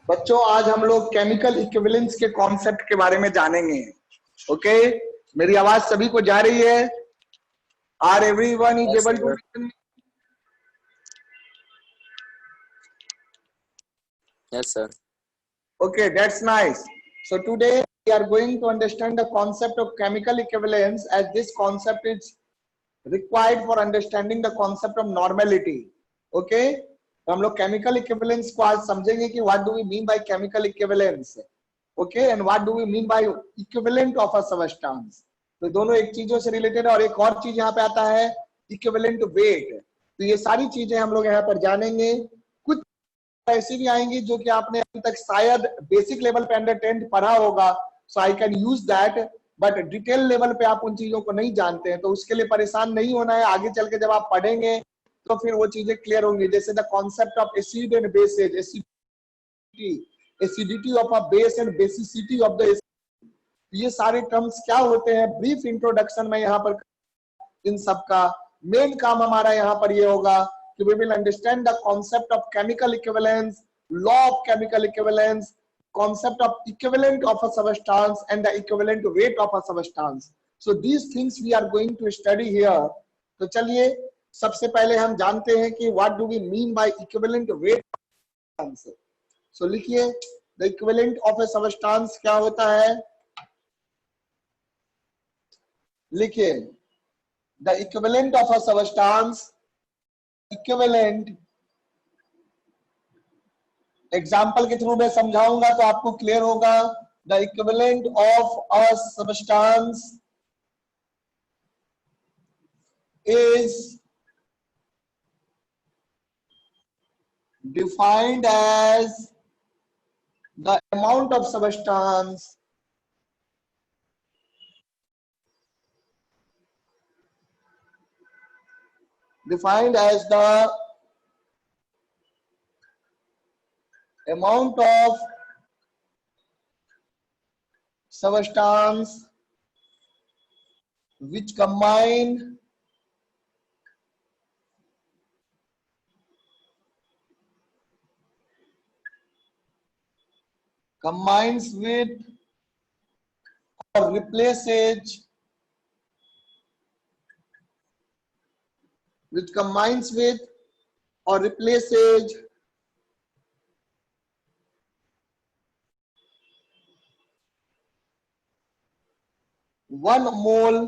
बच्चों आज हम लोग केमिकल इक्विवेलेंस के कॉन्सेप्ट के बारे में जानेंगे। ओके, मेरी आवाज सभी को जा रही है? Are everyone is able to listen? Yes, sir. Okay, that's nice. So today we are going to understand the concept of chemical equivalence, as this concept is required for understanding the concept of normality. Okay, तो हम लोग chemical equivalence को आज समझेंगे कि what do we mean by chemical equivalence, okay, and what do we mean by equivalent of a substance. तो दोनों एक चीजों से रिलेटेड है। और एक और चीज यहाँ पे आता है इक्विवेलेंट वेट। तो ये सारी चीजें हम लोग यहाँ पर जानेंगे। कुछ ऐसी भी आएंगी जो कि आपने अभी तक शायद बेसिक लेवल पे अंडर 10th पढ़ा होगा, so I can use that, but detail level पे आप उन चीजों को नहीं जानते हैं, तो उसके लिए परेशान नहीं होना है। आगे चल के जब आप पढ़ेंगे तो फिर वो चीजें क्लियर होंगी। जैसे the concept of acid and bases, acidity of a base and basicity of the acid, ये सारे टर्म्स क्या होते हैं, ब्रीफ इंट्रोडक्शन में यहाँ पर इन सब का मेन काम हमारा यहाँ पर ये होगा कि we will understand the concept of chemical equivalence, law of chemical equivalence, concept of equivalent of a substance and the equivalent weight of a substance. So these things we are going to study here. तो चलिए सबसे पहले हम जानते हैं कि what do we mean by equivalent weight of a substance. So लिखिए the equivalent of a substance क्या होता है, लिखिए the equivalent of a substance, equivalent example के थ्रू मैं समझाऊंगा तो आपको क्लियर होगा। The equivalent of a substance is defined as the amount of substance defined as the amount of substance which combines with or replaces one mole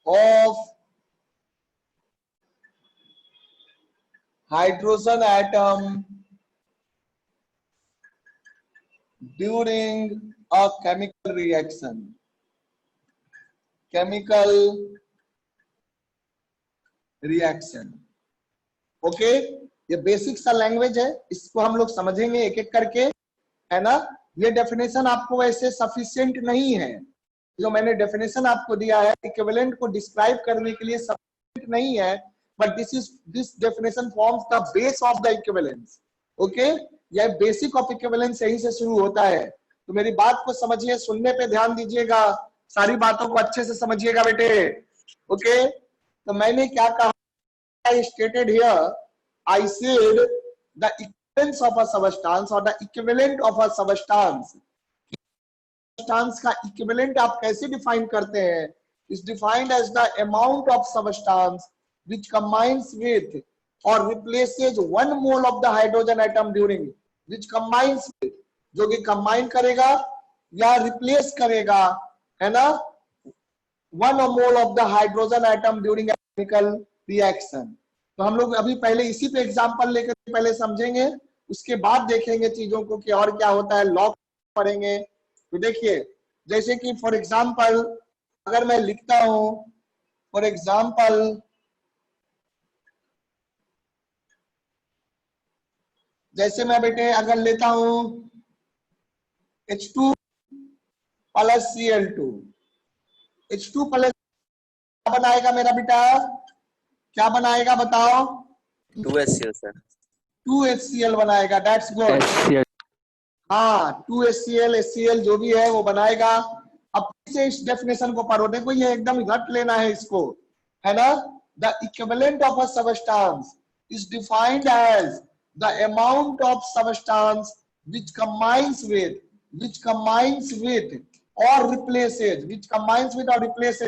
of hydrogen atom during a chemical reaction. Okay, ये basic सा language है, इसको हम लोग समझेंगे एक एक करके, है ना। ये डेफिनेशन आपको वैसे सफिशिएंट नहीं है, जो मैंने डेफिनेशन आपको दिया है इक्विवेलेंट को डिस्क्राइब करने के लिए सफिशिएंट नहीं है, but this definition forms the base of the equivalence. Okay, ये बेसिक ऑफ इक्विवेलेंस यहीं से शुरू होता है। तो मेरी बात को समझिए, सुनने पे ध्यान दीजिएगा, सारी बातों को अच्छे से समझिएगा बेटे। ओके, तो मैंने क्या कहा, I stated here, I said the equivalence of a substance or the equivalent of a substance. Substance का equivalent आप कैसे define करते हैं? Is defined as the amount of substance which combines with or replaces one mole of the hydrogen atom during, which combines with, जो कि combine करेगा या replace करेगा, है ना, one mole of the hydrogen atom during a chemical reaction. तो हम लोग अभी पहले इसी पे एग्जांपल लेकर पहले समझेंगे, उसके बाद देखेंगे चीजों को कि और क्या होता है, लॉ पढ़ेंगे। तो देखिए, जैसे कि फॉर एग्जांपल अगर मैं लिखता हूं, फॉर एग्जांपल जैसे मैं बेटे अगर लेता हूं H2 plus Cl2, H2 plus क्या बनाएगा मेरा बेटा, क्या बनाएगा बताओ? 2HCl sir. 2HCl बनाएगा, दैट्स गुड। हाँ, 2HCl HCl जो भी है वो बनाएगा। अब से इस डेफिनेशन को पढ़ो, देखो ये एकदम रट लेना है इसको, है ना। The equivalent of a substance, is defined as the amount of substance which combines with or replaces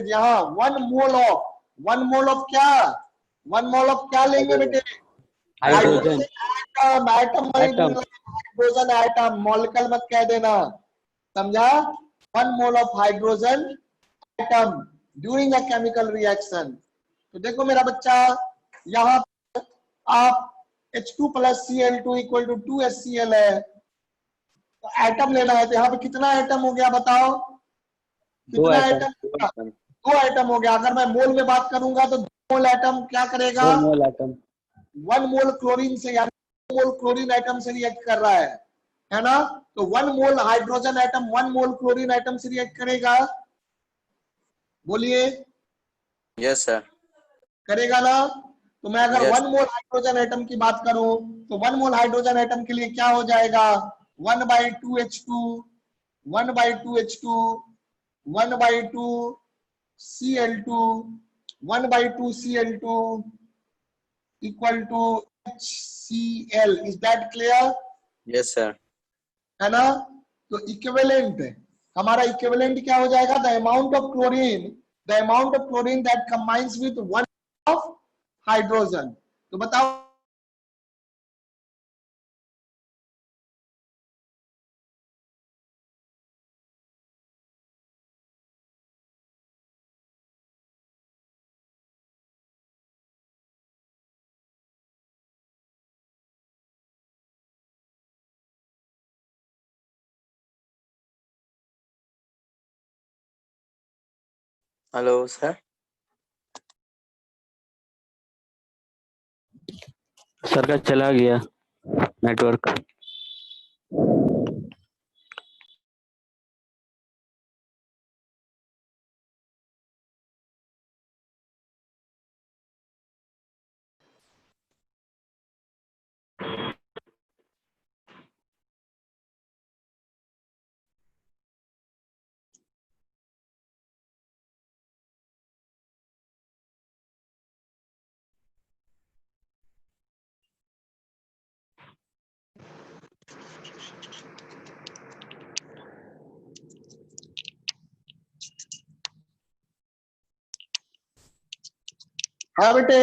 यहाँ 1 mole of क्या लेंगे बेटे? हाइड्रोजन एटम नहीं Atom. बोलना, हाइड्रोजन एटम, मॉलिक्यूल मत कह देना, समझा? 1 mole of hydrogen atom during a chemical reaction. तो देखो मेरा बच्चा, यहाँ पर आप H2 plus Cl2 equal to 2HCl है, तो एटम लेना है, तो यहाँ पे कितना एटम हो गया बताओ? कितना एटम? 2 एटम हो गया। अगर मैं मोल में बात करूंगा तो 2 मोल एटम क्या करेगा? 2 मोल एटम 1 मोल क्लोरीन से, यानी 2 मोल क्लोरीन एटम से रिएक्ट कर रहा है ना? तो 1 mole hydrogen atom 1 mole chlorine atom से रिएक्ट करेगा, बोलिए। Yes, sir. करेगा ना? तो मैं अगर Yes. 1 मोल हाइड्रोजन एटम की बात करूं तो 1 मोल हाइड्रोजन एटम के लिए क्या हो जाएगा? 1/2H2 1/2H2 1/2 Cl2 1/2 Cl2 equal to HCl. Is that clear? Yes, sir. है ना? तो इक्विवेलेंट, हमारा इक्विवेलेंट क्या हो जाएगा? The amount of chlorine that combines with 1 of hydrogen. तो बताओ Hello, sir. सर का चला गया नेटवर्क। हाँ बेटे,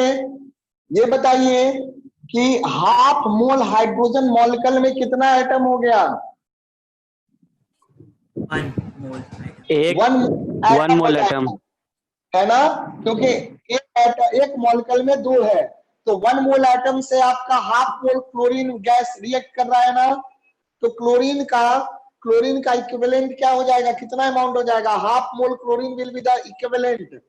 ये बताइए कि हाफ मोल हाइड्रोजन मॉलिक्यूल में कितना एटम हो गया? 1 1 मोल एटम है ना? क्योंकि एक मॉलिक्यूल में 2 है, तो 1 मोल एटम से आपका half mole chlorine gas react कर रहा है ना? तो क्लोरीन का इक्विवेलेंट क्या हो जाएगा? कितना अमाउंट हो जाएगा? Half mole chlorine will be the equivalent,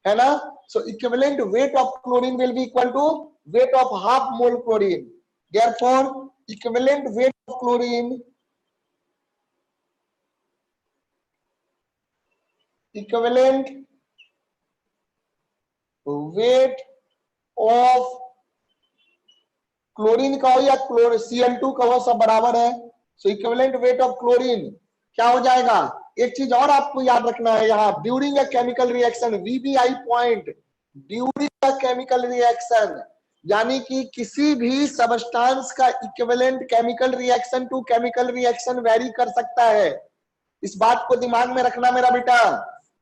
है ना? So equivalent weight of chlorine will be equal to weight of half mole chlorine. Therefore equivalent weight of chlorine equivalent weight of chlorine का हो या Cl2 का हो, सब बराबर है। So equivalent weight of chlorine क्या हो जाएगा? एक चीज और आपको याद रखना है, यहाँ during a chemical reaction, VBI point, during a chemical reaction, यानी कि किसी भी सबस्टांस का equivalent chemical reaction to chemical reaction vary कर सकता है। इस बात को दिमाग में रखना मेरा बेटा,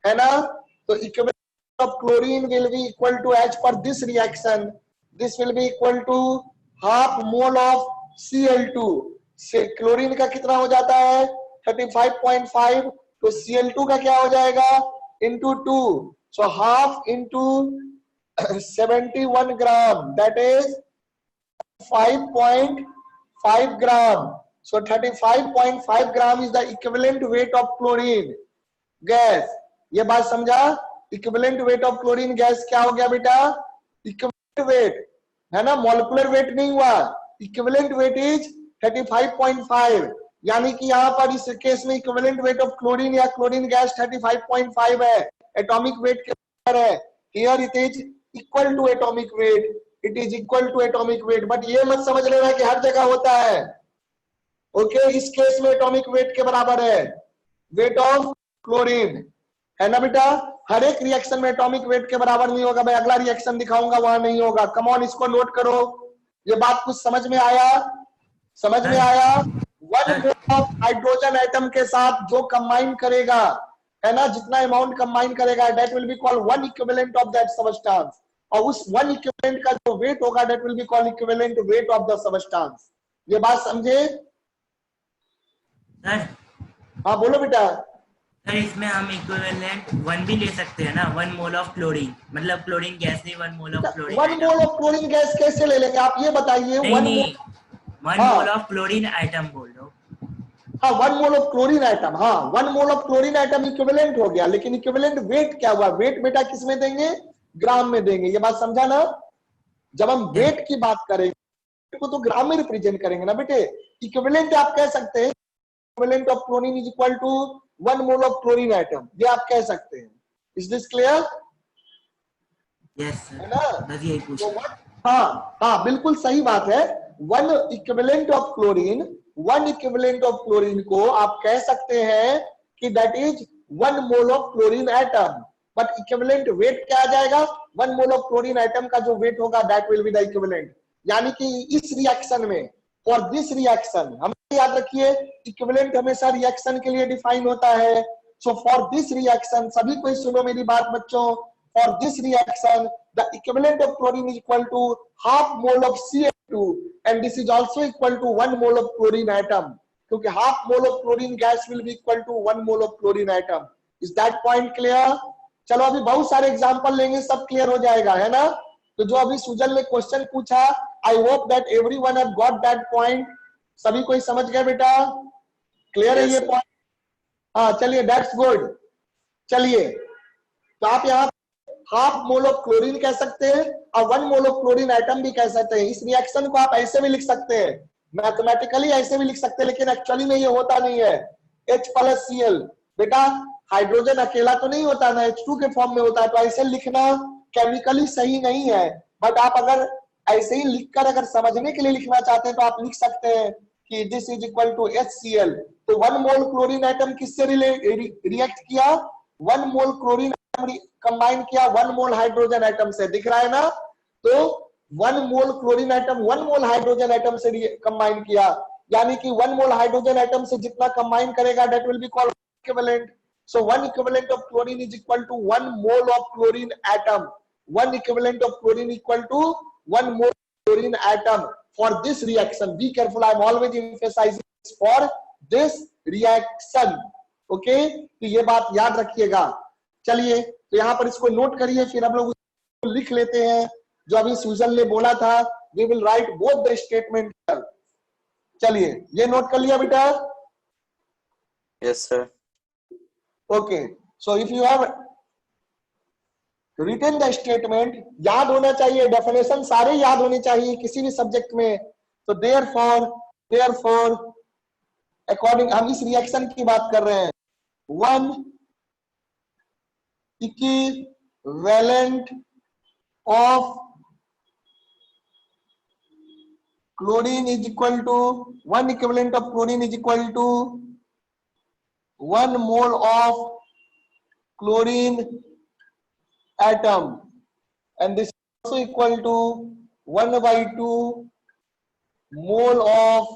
है ना? तो equivalent of chlorine will be equal to, as per this reaction, this will be equal to half mole of Cl2। Chlorine का कितना हो जाता है? 35.5, तो Cl2 का क्या हो जाएगा? Into 2, so half into 71 gram, that is 5.5 gram. So 35.5 gram is the equivalent weight of chlorine gas. ये बात समझा? Equivalent weight of chlorine gas क्या हो गया बेटा? इक्विवेलेंट वेट, है ना? मॉलिक्यूलर वेट नहीं हुआ, इक्विवेलेंट वेट इज 35.5, यानी कि यहाँ पर इस केस में इक्विवेलेंट वेट ऑफ क्लोरीन या क्लोरीन गैस 35.5 है, एटॉमिक वेट के बराबर है। Here it is equal to atomic weight, it is equal to atomic weight, but ये मत समझ लेना कि हर जगह होता है। ओके, इस केस में एटॉमिक वेट के बराबर है वेट ऑफ क्लोरीन, है ना बेटा? हर एक रिएक्शन में एटॉमिक वेट के बराबर नहीं होगा। मैं अगला रिएक्शन दिखाऊंगा, वहां नहीं होगा। कम ऑन, इसको नोट करो। ये बात कुछ समझ में आया? समझ में आया? One mole of hydrogen atom के साथ जो कंबाइन करेगा, है ना, जितना अमाउंट कंबाइन करेगा, that will be called one equivalent of that substance, और उस वन इक्विवेलेंट का जो वेट होगा, that will be called equivalent weight of the substance. ये बात समझे? सर हाँ बोलो बेटा। सर इसमें हम इक्विवेलेंट वन भी ले सकते हैं ना, 1 मोल ऑफ क्लोरीन, मतलब क्लोरीन गैस नहीं, 1 mole of chlorine 1 mole of chlorine gas कैसे ले लेंगे आप ये बताइए? नहीं 1 नहीं, मोल, 1 हाँ मोल ऑफ क्लोरीन आइटम बोल रहा हूँ। हाँ 1 मोल ऑफ क्लोरीन आइटम, हाँ 1 mole of chlorine item equivalent हो गया, लेकिन इक्विवेलेंट वेट क्या हुआ? वेट बेटा किस में देंगे? ग्राम में देंगे। ये बात समझा ना? जब हम वेट की बात करेंगे तो ग्राम में रिप्रेजेंट करेंगे ना बेटे। इक्विवेलेंट आप कह सकते हैं equivalent of chlorine is equal to 1 mole of chlorine atom, ये आप कह सकते हैं। Is this clear? यस है सर, ना? बस यही तो पूछा। हाँ हाँ बिल्कुल सही बात है। One equivalent of chlorine, one equivalent of chlorine को आप कह सकते हैं कि that is 1 mole of chlorine atom, but equivalent weight क्या आ जाएगा? 1 मोल ऑफ क्लोरीन एटम का जो वेट होगा that will be the equivalent. यानी कि इस रिएक्शन में, फॉर दिस रिएक्शन, हम याद रखिए इक्विवेलेंट हमेशा रिएक्शन के लिए डिफाइन होता है। सो फॉर दिस रिएक्शन, सभी कोई सुनो मेरी बात बच्चों, for this reaction the equivalent of chlorine is equal to half mole of Cl2, and this is also equal to 1 mole of chlorine atom, क्योंकि half mole of chlorine gas will be equal to 1 mole of chlorine atom. Is that point clear? चलो अभी बहुत सारे example लेंगे, सब clear हो जाएगा, है ना? तो जो अभी सुजल ने क्वेश्चन पूछा, I hope that everyone have got that point. सभी कोई समझ गए बेटा? क्लियर है Yes, ये sir. पॉइंट? हाँ चलिए, दैट्स गुड। चलिए, तो आप यहाँ हाफ मोल ऑफ क्लोरीन कह सकते हैं और 1 मोल ऑफ क्लोरीन एटम भी कह सकते हैं। इस रिएक्शन को आप ऐसे भी लिख सकते हैं, मैथमेटिकली ऐसे भी लिख सकते हैं, लेकिन एक्चुअली में ये होता नहीं है। H+Cl, बेटा हाइड्रोजन अकेला तो नहीं होता ना, H2 के फॉर्म में होता है, तो ऐसे लिखना केमिकली सही नहीं है। बट आप अगर ऐसे ही लिखकर अगर समझने के लिए लिखना चाहते हैं तो आप लिख सकते हैं कि this is equal to HCl। तो 1 मोल क्लोरीन एटम किससे रिएक्ट किया? 1 मोल क्लोरीन कंबाइन किया 1 मोल हाइड्रोजन एटम से, दिख रहा है ना? तो 1 mole chlorine atom 1 mole hydrogen atom से कंबाइन किया, यानी कि 1 मोल हाइड्रोजन एटम से जितना कंबाइन करेगा that will be called equivalent. So 1 equivalent of chlorine is equal to 1 mole of chlorine atom. 1 equivalent of chlorine equal to 1 mole chlorine atom for this reaction. Be careful, I am always emphasising for this reaction. Okay, तो ये बात याद रखिएगा। चलिए, तो यहां पर इसको नोट करिए, फिर हम लोग लिख लेते हैं जो अभी सुजन ने बोला था। We will write both the statement. चलिए, ये नोट कर लिया बेटा? Yes, sir. Okay, so if you have written the statement, याद होना चाहिए, डेफिनेशन सारे याद होने चाहिए किसी भी सब्जेक्ट में। तो देयरफॉर अकॉर्डिंग, हम इस रिएक्शन की बात कर रहे हैं, 1 equivalent of chlorine is equal to 1 equivalent of chlorine is equal to 1 mole of chlorine atom, and this is also equal to 1/2 mole of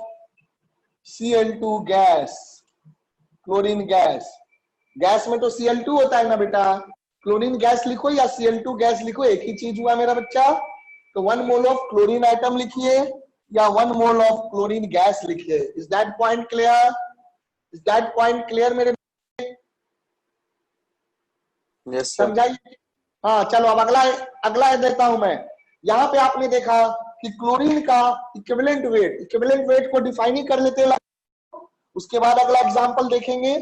Cl2 gas, chlorine gas. Gas में तो Cl2 होता है ना बेटा, क्लोरीन गैस लिखो या Cl2 gas लिखो, एक ही चीज हुआ मेरा बच्चा। तो 1 मोल ऑफ क्लोरीन एटम लिखिए या 1 मोल ऑफ क्लोरीन गैस लिखिए। Is that point clear? Is that point clear मेरे? Yes, sir. समझाइए। हाँ चलो, अब अगला अगला देता हूं मैं। यहाँ पे आपने देखा कि क्लोरीन का इक्विवेलेंट वेट को डिफाइन ही कर लेते हैं। उसके बाद अगला एग्जांपल देखेंगे।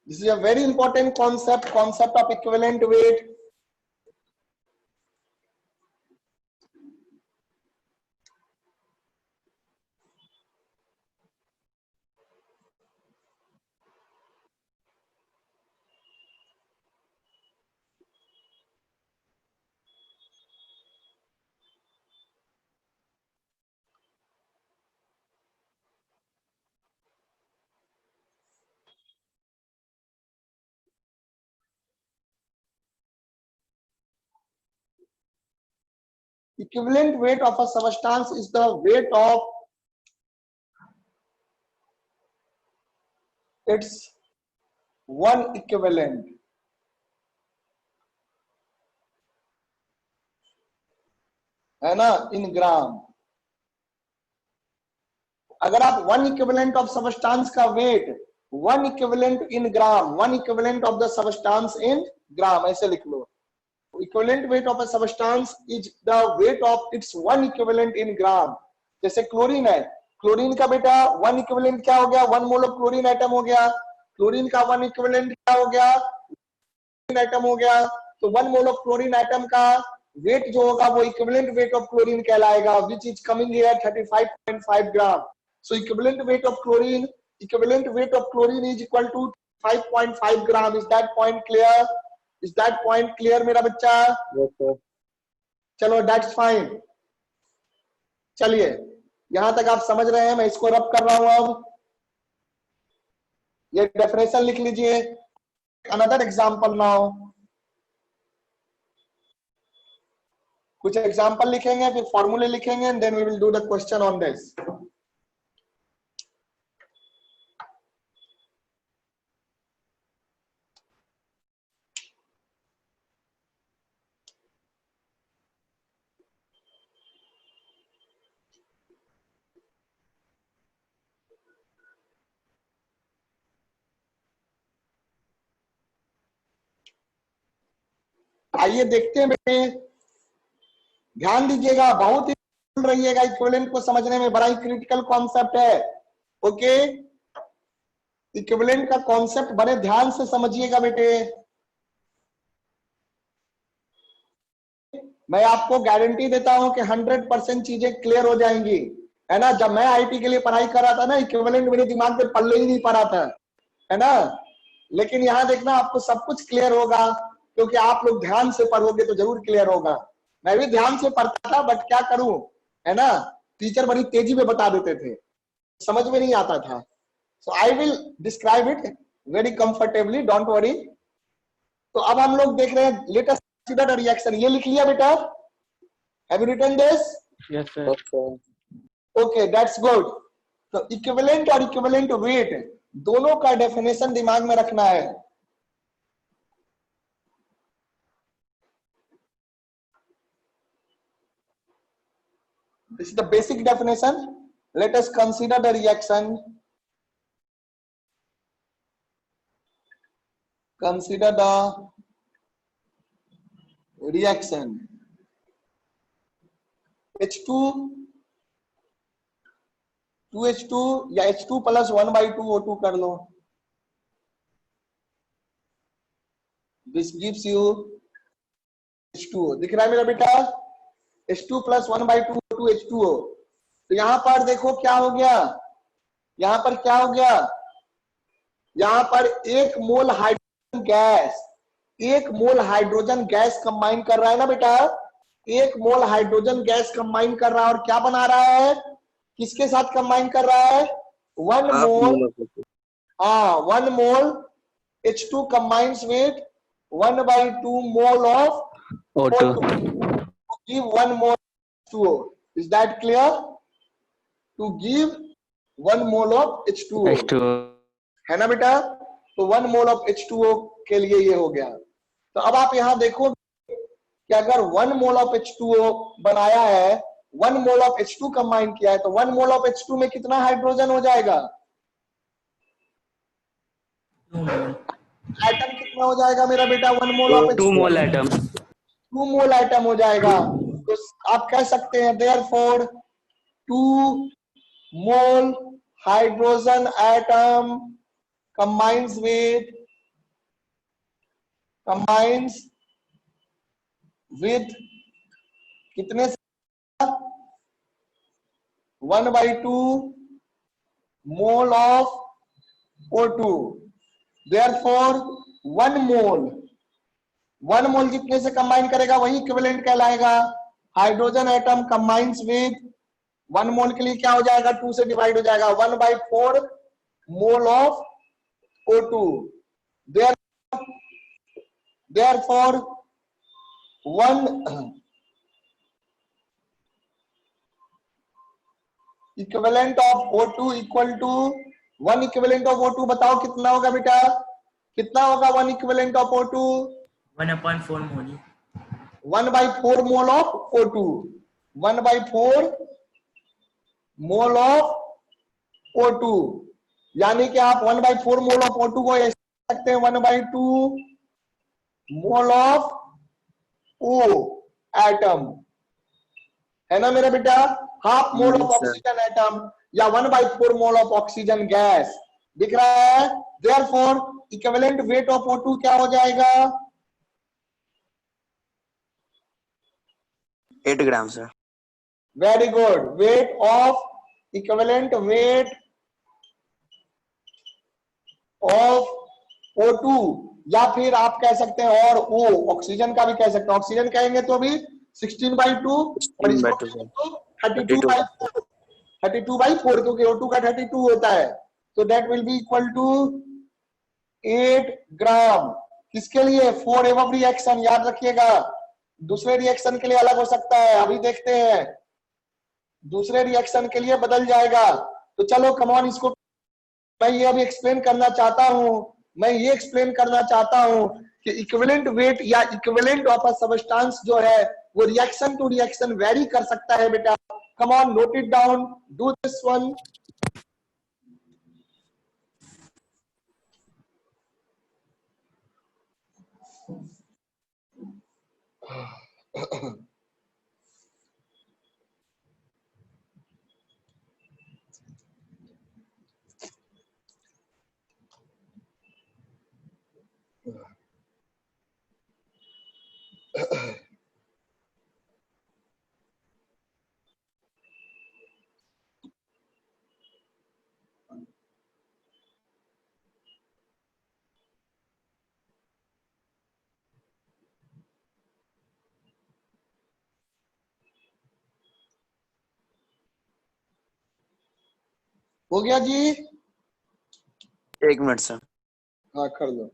This is a very important concept of equivalent weight. equivalent weight of a substance is the weight of its one equivalent. है ना, इन ग्राम. अगर आप वन इक्विवेलेंट ऑफ सबस्टांस का weight, one equivalent in gram, one equivalent of the substance in gram, ऐसे लिख लो. Equivalent weight of a substance is the weight of its one equivalent in gram. जैसे chlorine है, chlorine का बेटा one equivalent क्या हो गया, one mole of chlorine atom हो गया. क्लोरीन का वन इक्विवेलेंट क्या हो गया, एटम हो गया. तो one mole of chlorine atom का वेट जो होगा वो इक्विवेलेंट वेट ऑफ क्लोरीन कहलाएगा, which is coming here 35.5 gram. So equivalent weight of chlorine, equivalent weight of chlorine is equal to 5.5 gram. Is that point clear? Is that point clear मेरा बच्चा? Yes, sir. चलो, that's fine. चलिए, यहां तक आप समझ रहे हैं. मैं इसको रब कर रहा हूं. अब ये डेफिनेशन लिख लीजिए. Another example now. कुछ एग्जांपल लिखेंगे, फिर फॉर्मूले लिखेंगे, and then we will do the question on this. आइए देखते हैं बेटे, ध्यान दीजिएगा, बहुत ही रहिएगा. इक्विवेलेंट को समझने में बड़ा ही क्रिटिकल कॉन्सेप्ट है. ओके, इक्विवेलेंट का कॉन्सेप्ट बड़े ध्यान से समझिएगा बेटे. मैं आपको गारंटी देता हूं कि 100% चीजें क्लियर हो जाएंगी, है ना. जब मैं आईटी के लिए पढ़ाई कर रहा था ना, इक्विवेलेंट मेरे दिमाग में पल्ले ही नहीं पड़ा था, है ना. लेकिन यहां देखना, आपको सब कुछ क्लियर होगा, क्योंकि आप लोग ध्यान से पढ़ोगे तो जरूर क्लियर होगा. मैं भी ध्यान से पढ़ता था, बट क्या करूं, है ना, टीचर बड़ी तेजी में बता देते थे, समझ में नहीं आता था. So I will describe it very comfortably, don't worry. तो अब हम लोग देख रहे हैं, let us consider the reaction. ये लिख लिया बेटा? Have you written this? Yes sir. Yes, sir. Okay, that's good. तो इक्विवेलेंट और इक्विवेलेंट वेट दोनों का डेफिनेशन दिमाग में रखना है. This is the basic definition. Let us consider the reaction. Consider the reaction. H2, 2H2 या H2 plus 1/2 O2 कर लो. This gives you H2O. दिख रहा है मेरा बेटा? H2 plus 1/2 O2 H2O. तो यहां पर देखो क्या हो गया, यहां पर क्या हो गया, यहां पर एक मोल हाइड्रोजन गैस, एक मोल हाइड्रोजन गैस कंबाइन कर रहा है ना बेटा. एक मोल हाइड्रोजन गैस कंबाइन कर रहा है, और क्या बना रहा है, किसके साथ कंबाइन कर रहा है, वन मोल. हाँ, 1 mole H2 combines with 1/2 mole of O2. to give 1 mole H2O. Is that clear? To give 1 mole of H2O. H2O. है ना बेटा. तो 1 mole of H2O के लिए ये हो गया. तो अब आप यहां देखो कि अगर 1 mole of H2O बनाया है, 1 mole of H2 कंबाइन किया है, तो 1 mole of H2 में कितना हाइड्रोजन हो जाएगा, एटम कितना हो जाएगा मेरा बेटा, 1 mole of Two H2 mole atom. 2 mole atom हो जाएगा. तो आप कह सकते हैं therefore 2 mole hydrogen atom combines with कितने, 1/2 mole of O2. Therefore 1 mole जितने से कंबाइन करेगा वही इक्विवेलेंट कहलाएगा. हाइड्रोजन एटम कंबाइंस विद 1 मोल के लिए क्या हो जाएगा, 2 से डिवाइड हो जाएगा, 1/4 mole of O2. Therefore 1 equivalent of O2 equal to 1 equivalent of O2 बताओ कितना होगा बेटा, कितना होगा 1 equivalent of O2? 1/4 mole. 1/4 mole of O2, 1/4 mole of O2, यानी कि आप 1/4 मोल ऑफ O2 को ऐसे लिख सकते हैं 1/2 मोल ऑफ O एटम, है ना मेरा बेटा, half mole of oxygen atom या 1/4 मोल ऑफ ऑक्सीजन गैस, दिख रहा है। Therefore equivalent weight of O2 क्या हो जाएगा? 8 gram sir. Very good, weight of equivalent weight of O2, या फिर आप कह सकते हैं और O ऑक्सीजन का भी कह सकते हैं, ऑक्सीजन कहेंगे तो अभी 16/2 और इसको 32/4, 32/4 क्योंकि O2 का 32 होता है, तो that will be equal to 8 gram. किसके लिए? फॉर एवरी रिएक्शन, याद रखिएगा, दूसरे रिएक्शन के लिए अलग हो सकता है, अभी देखते हैं, दूसरे रिएक्शन के लिए बदल जाएगा। तो चलो कम ऑन, इसको मैं ये अभी एक्सप्लेन करना चाहता हूं, मैं ये एक्सप्लेन करना चाहता हूं कि इक्विवेलेंट वेट या इक्विवेलेंट ऑफ अ सबस्टेंस जो है वो रिएक्शन टू रिएक्शन वेरी कर सकता है बेटा। Come on, note it down, do this one. हो गया जी? 1 मिनट सर। हाँ कर लो।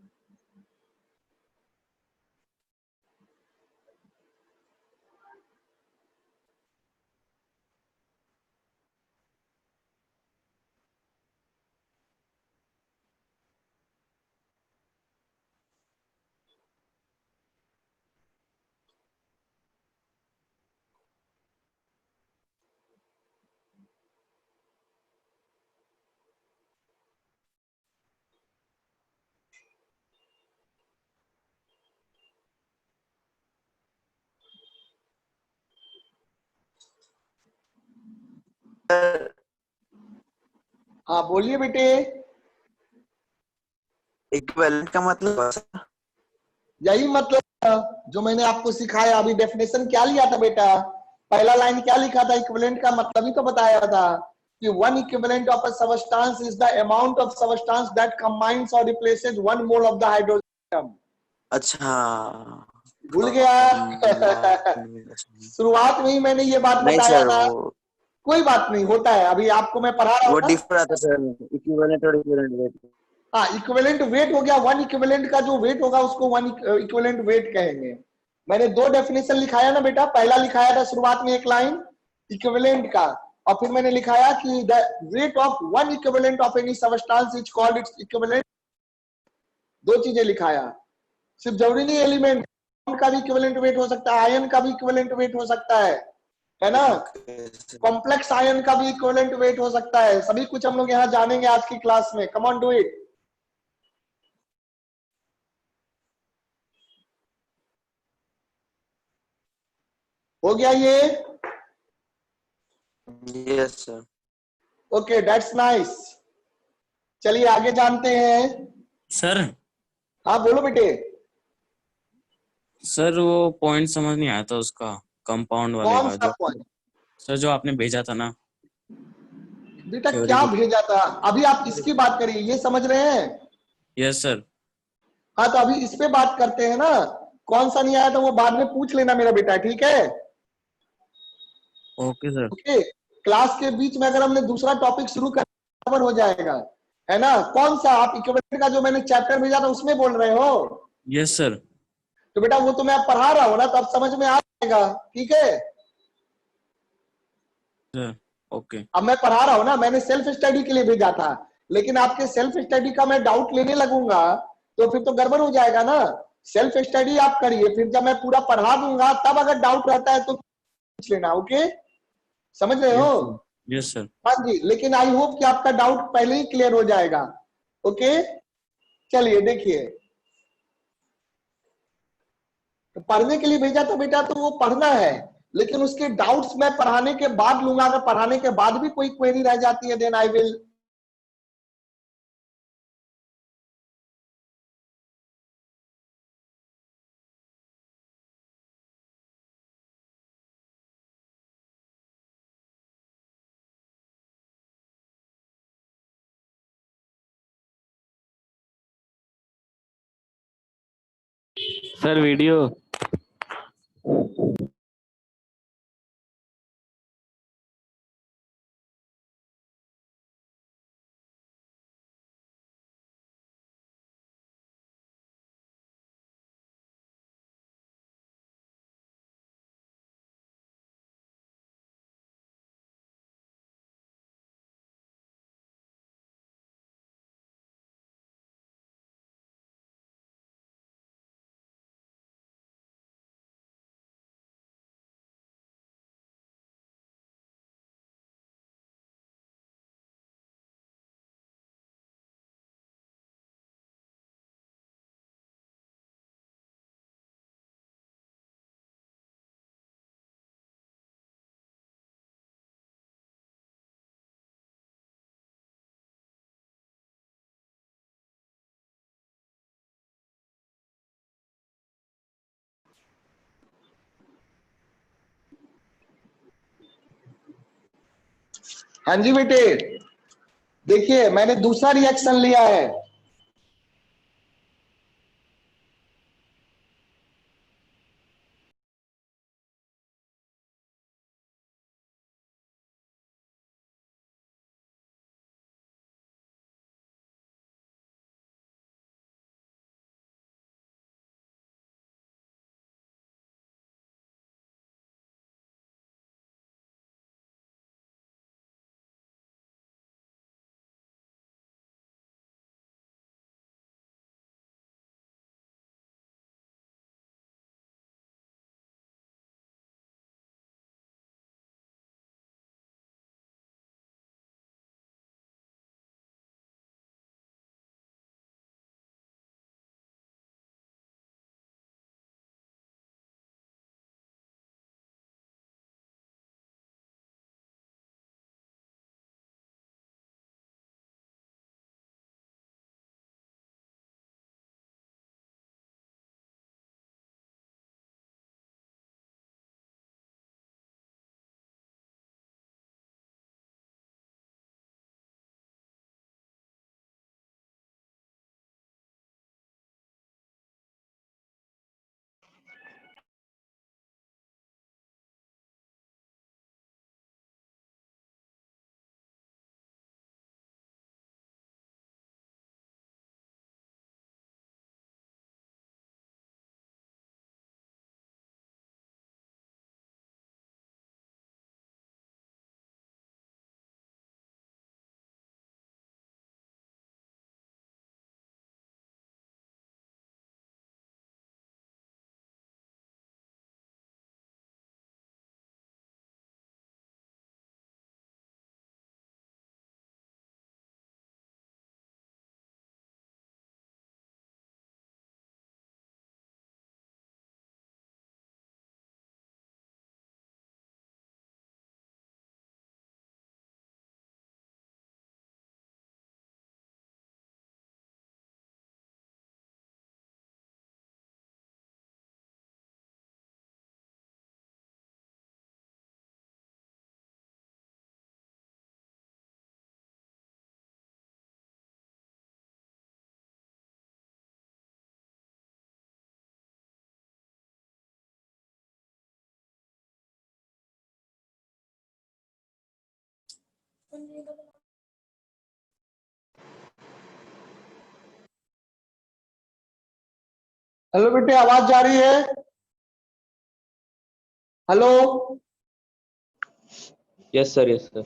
हाँ बोलिए बेटे। इक्विवेलेंट का मतलब यही मतलब जो मैंने आपको सिखाया अभी, डेफिनेशन क्या लिया था बेटा, पहला लाइन क्या लिखा था, इक्विवेलेंट का मतलब ही तो बताया था कि one equivalent of a substance is the amount of substance that combines और replaces 1 mole of the hydrogen atom. अच्छा भूल गया? शुरुआत में ही मैंने ये बात नहीं बताया सर, था। वो कोई बात नहीं, होता है, अभी आपको मैं पढ़ा रहा हूँ ना। डिफर आता सर, इक्विवेलेंट और इक्विवेलेंट वेट। हाँ, इक्विवेलेंट वेट हो गया, वन इक्विवेलेंट का जो वेट होगा उसको वन इक्विवेलेंट वेट कहेंगे। मैंने दो डेफिनेशन लिखाया ना बेटा, पहला लिखाया था शुरुआत में एक लाइन इक्विवेलेंट का, और फिर मैंने लिखाया कि the weight of one equivalent of any substance is called its equivalent. दो चीजें लिखाया, सिर्फ जरूरी नहीं एलिमेंट का भी इक्विवेलेंट वेट हो सकता है, आयन का भी इक्विवेलेंट वेट हो सकता है ना, कॉम्प्लेक्स आयन का भी इक्विवेलेंट वेट हो सकता है। सभी कुछ हम लोग यहाँ जानेंगे आज की क्लास में। Come on do it. हो गया ये? Yes sir. Okay, that's nice. चलिए आगे जानते हैं। सर हाँ बोलो बेटे। सर वो पॉइंट समझ नहीं आया था उसका, कंपाउंड वाले कौन का सा जो पॉइंट? सर जो आपने भेजा था ना बेटा थ्योरी क्या बुक। भेजा था? अभी आप इसकी बात करिए, ये समझ रहे हैं? Yes sir. हाँ तो अभी इस पे बात करते हैं ना। कौन सा नहीं आया तो वो बाद में पूछ लेना मेरा बेटा, ठीक है? Okay sir. ओके, क्लास के बीच में अगर हमने दूसरा टॉपिक शुरू कर कवर हो जाएगा, है ना। कौन सा? आप इक्विवेलेंट का जो मैंने चैप्टर भेजा था उसमें बोल रहे हो? Yes sir. तो बेटा वो तो मैं पढ़ा रहा हूँ ना, तो अब समझ में आ जाएगा, ठीक है? सर ओके अब मैं पढ़ा रहा हूँ ना, मैंने सेल्फ स्टडी के लिए भेजा था, लेकिन आपके सेल्फ स्टडी का मैं डाउट लेने लगूंगा तो फिर तो गड़बड़ हो जाएगा ना। सेल्फ स्टडी आप करिए, फिर जब मैं पूरा पढ़ा दूंगा तब अगर डाउट रहता है तो पूछ लेना। ओके, समझ रहे हो? Yes sir. हाँ जी, लेकिन आई होप कि आपका डाउट पहले ही क्लियर हो जाएगा। ओके, चलिए देखिए, तो पढ़ने के लिए भेजा था बेटा, तो वो पढ़ना है, लेकिन उसके डाउट्स मैं पढ़ाने के बाद लूंगा। अगर पढ़ाने के बाद भी कोई क्वेरी रह जाती है then I will. Sir video. हाँ जी बेटे, देखिए मैंने दूसरा रिएक्शन लिया है। हेलो बेटे, आवाज जा रही है? Hello, yes sir, yes sir.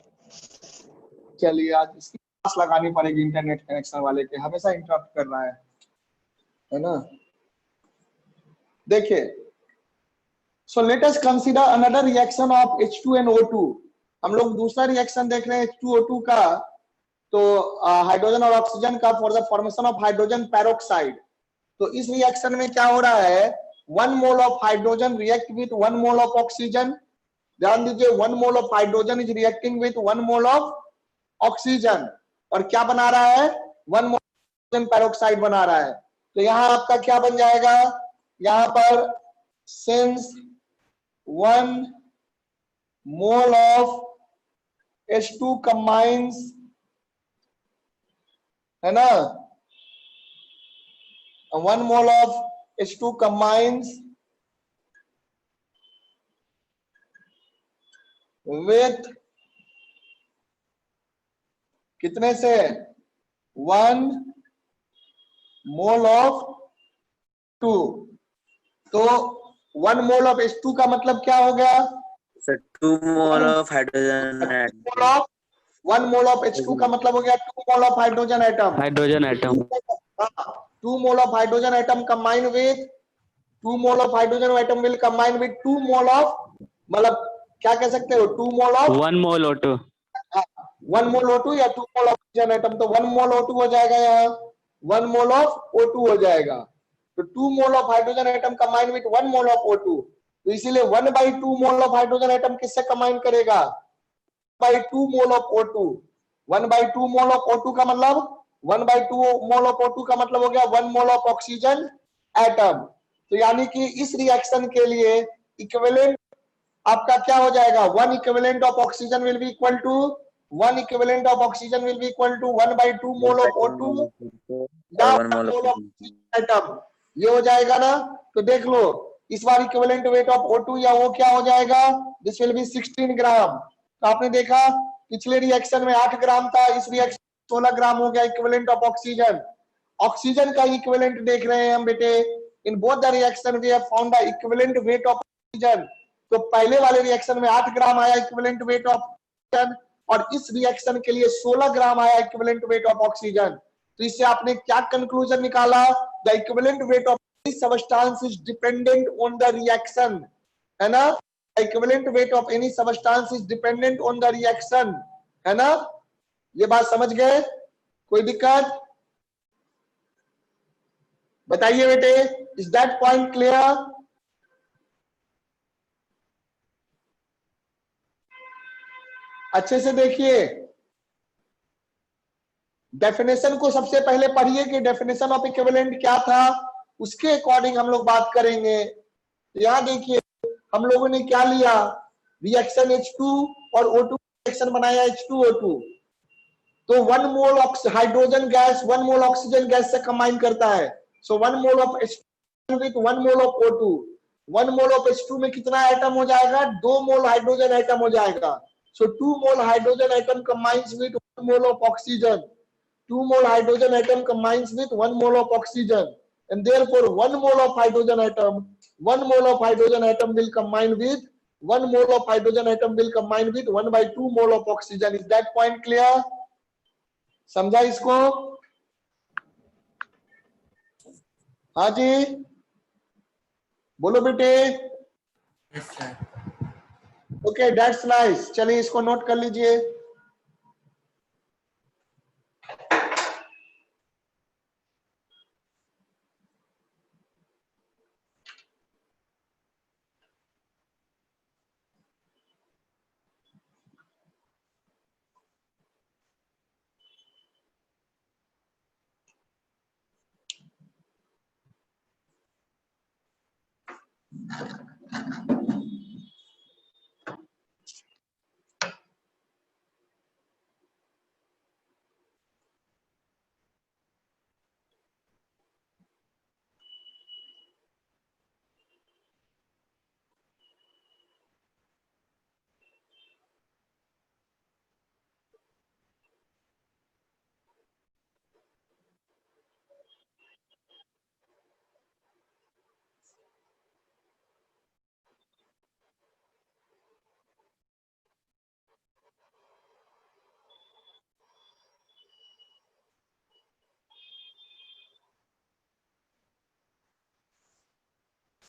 चलिए आज इसकी क्लास लगानी पड़ेगी इंटरनेट कनेक्शन वाले के, हमेशा इंटरप्ट कर रहा है ना। देखिए, so let us consider another reaction of H2 and O2। हम लोग दूसरा रिएक्शन देख रहे हैं H2O2 का, तो हाइड्रोजन और ऑक्सीजन का, for the formation of hydrogen peroxide. तो इस रिएक्शन में क्या हो रहा है, 1 mole of hydrogen react with 1 mole of oxygen. ध्यान दीजिए, 1 mole of hydrogen is reacting with 1 mole of oxygen, और क्या बना रहा है, 1 मोल हाइड्रोजन पेरोक्साइड बना रहा है। तो यहां आपका क्या बन जाएगा, यहां पर since 1 mole of H2 combines, है ना, 1 mole of H2 combines with कितने से, 1 मोल ऑफ 2। तो 1 मोल ऑफ H2 का मतलब क्या हो गया, sir 2 mole of hydrogen mole of 1 mole of H2 का मतलब हो गया 2 मोल of hydrogen atom. Hydrogen atom. 2 mole of hydrogen atom combine with 2 mole of hydrogen atom will combine with 2 mole of, मतलब क्या कह सकते हो, 2 mole of 1 mole O2। 1 mole O2 या 2 मोल ऑक्सीजन एटम। तो 1 मोल O2 हो जाएगा, यहाँ 1 मोल ऑफ O2 हो जाएगा। तो 2 मोल of hydrogen atom combine with 1 mole of O2। तो इसीलिए 1/2 मोल ऑफ हाइड्रोजन एटम किससे कंबाइन करेगा, 1/2 mole of O2। 1/2 mole of O2 का मतलब 1/2 मोल ऑफ O2 का मतलब हो गया 1 मोल ऑफ ऑक्सीजन एटम। तो यानी कि इस रिएक्शन के लिए इक्विवेलेंट आपका क्या हो जाएगा, 1 equivalent of oxygen will be equal to 1 equivalent of oxygen will be equal to 1/2 mole of O2 या और 1 mole mole of of atom. ये हो जाएगा ना। तो देख लो, इस बार इक्विवेलेंट वेट ऑफ O2 या वो क्या हो जाएगा, दिस विल बी 16 ग्राम। तो आपने देखा पिछले रिएक्शन में 8 ग्राम था, इस रिएक्शन 16 ग्राम हो गया इक्विवेलेंट ऑफ ऑक्सीजन। ऑक्सीजन का इक्विवेलेंट देख रहे हैं हम बेटे, in both the reaction we have found the equivalent weight of oxygen. तो पहले वाले रिएक्शन में 8 ग्राम आया इक्विवेलेंट वेट ऑफ ऑक्सीजन, और इस रिएक्शन के लिए 16 ग्राम आया इक्विवेलेंट वेट ऑफ ऑक्सीजन। तो इससे आपने क्या कंक्लूजन निकाला, the equivalent weight of substance is dependent on the reaction, है ना। Equivalent weight of any substance is dependent on the reaction, है ना। ये बात समझ गए, कोई दिक्कत बताइए बेटे, इज दैट पॉइंट क्लियर। अच्छे से देखिए, डेफिनेशन को सबसे पहले पढ़िए कि डेफिनेशन ऑफ इक्विवेलेंट क्या था, उसके अकॉर्डिंग हम लोग बात करेंगे। यहां देखिए हम लोगों ने क्या लिया, रिएक्शन H2 और O2 रिएक्शन बनाया H2O2। तो 1 mole hydrogen gas 1 mole oxygen gas से कंबाइन करता है। सो 1 mole of H2 with 1 mole of O2। 1 mole of H2 में कितना एटम हो जाएगा, 2 मोल हाइड्रोजन एटम हो जाएगा। सो 2 मोल hydrogen atom combines with 1 mole of oxygen. 2 mole hydrogen atom combines with 1 mole of oxygen, and therefore 1 mole of hydrogen atom, 1 mole of hydrogen atom will combine with 1 mole of hydrogen atom will combine with 1/2 mole of oxygen. Is that point clear? समझा इसको, हाँ जी बोलो बेटे। Yes sir. Okay that's nice, चलिए इसको note कर लीजिए।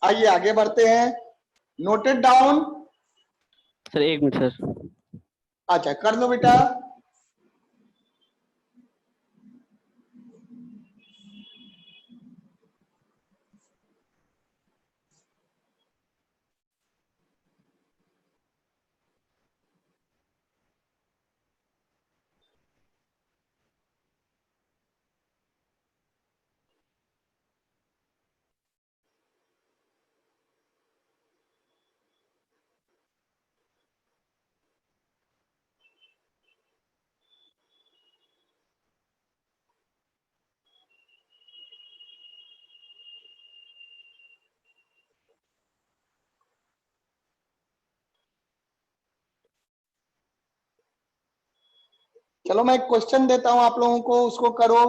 आइए आगे बढ़ते हैं, noted down. Sir 1 minute sir. अच्छा कर लो बेटा। चलो मैं एक क्वेश्चन देता हूं आप लोगों को, उसको करो।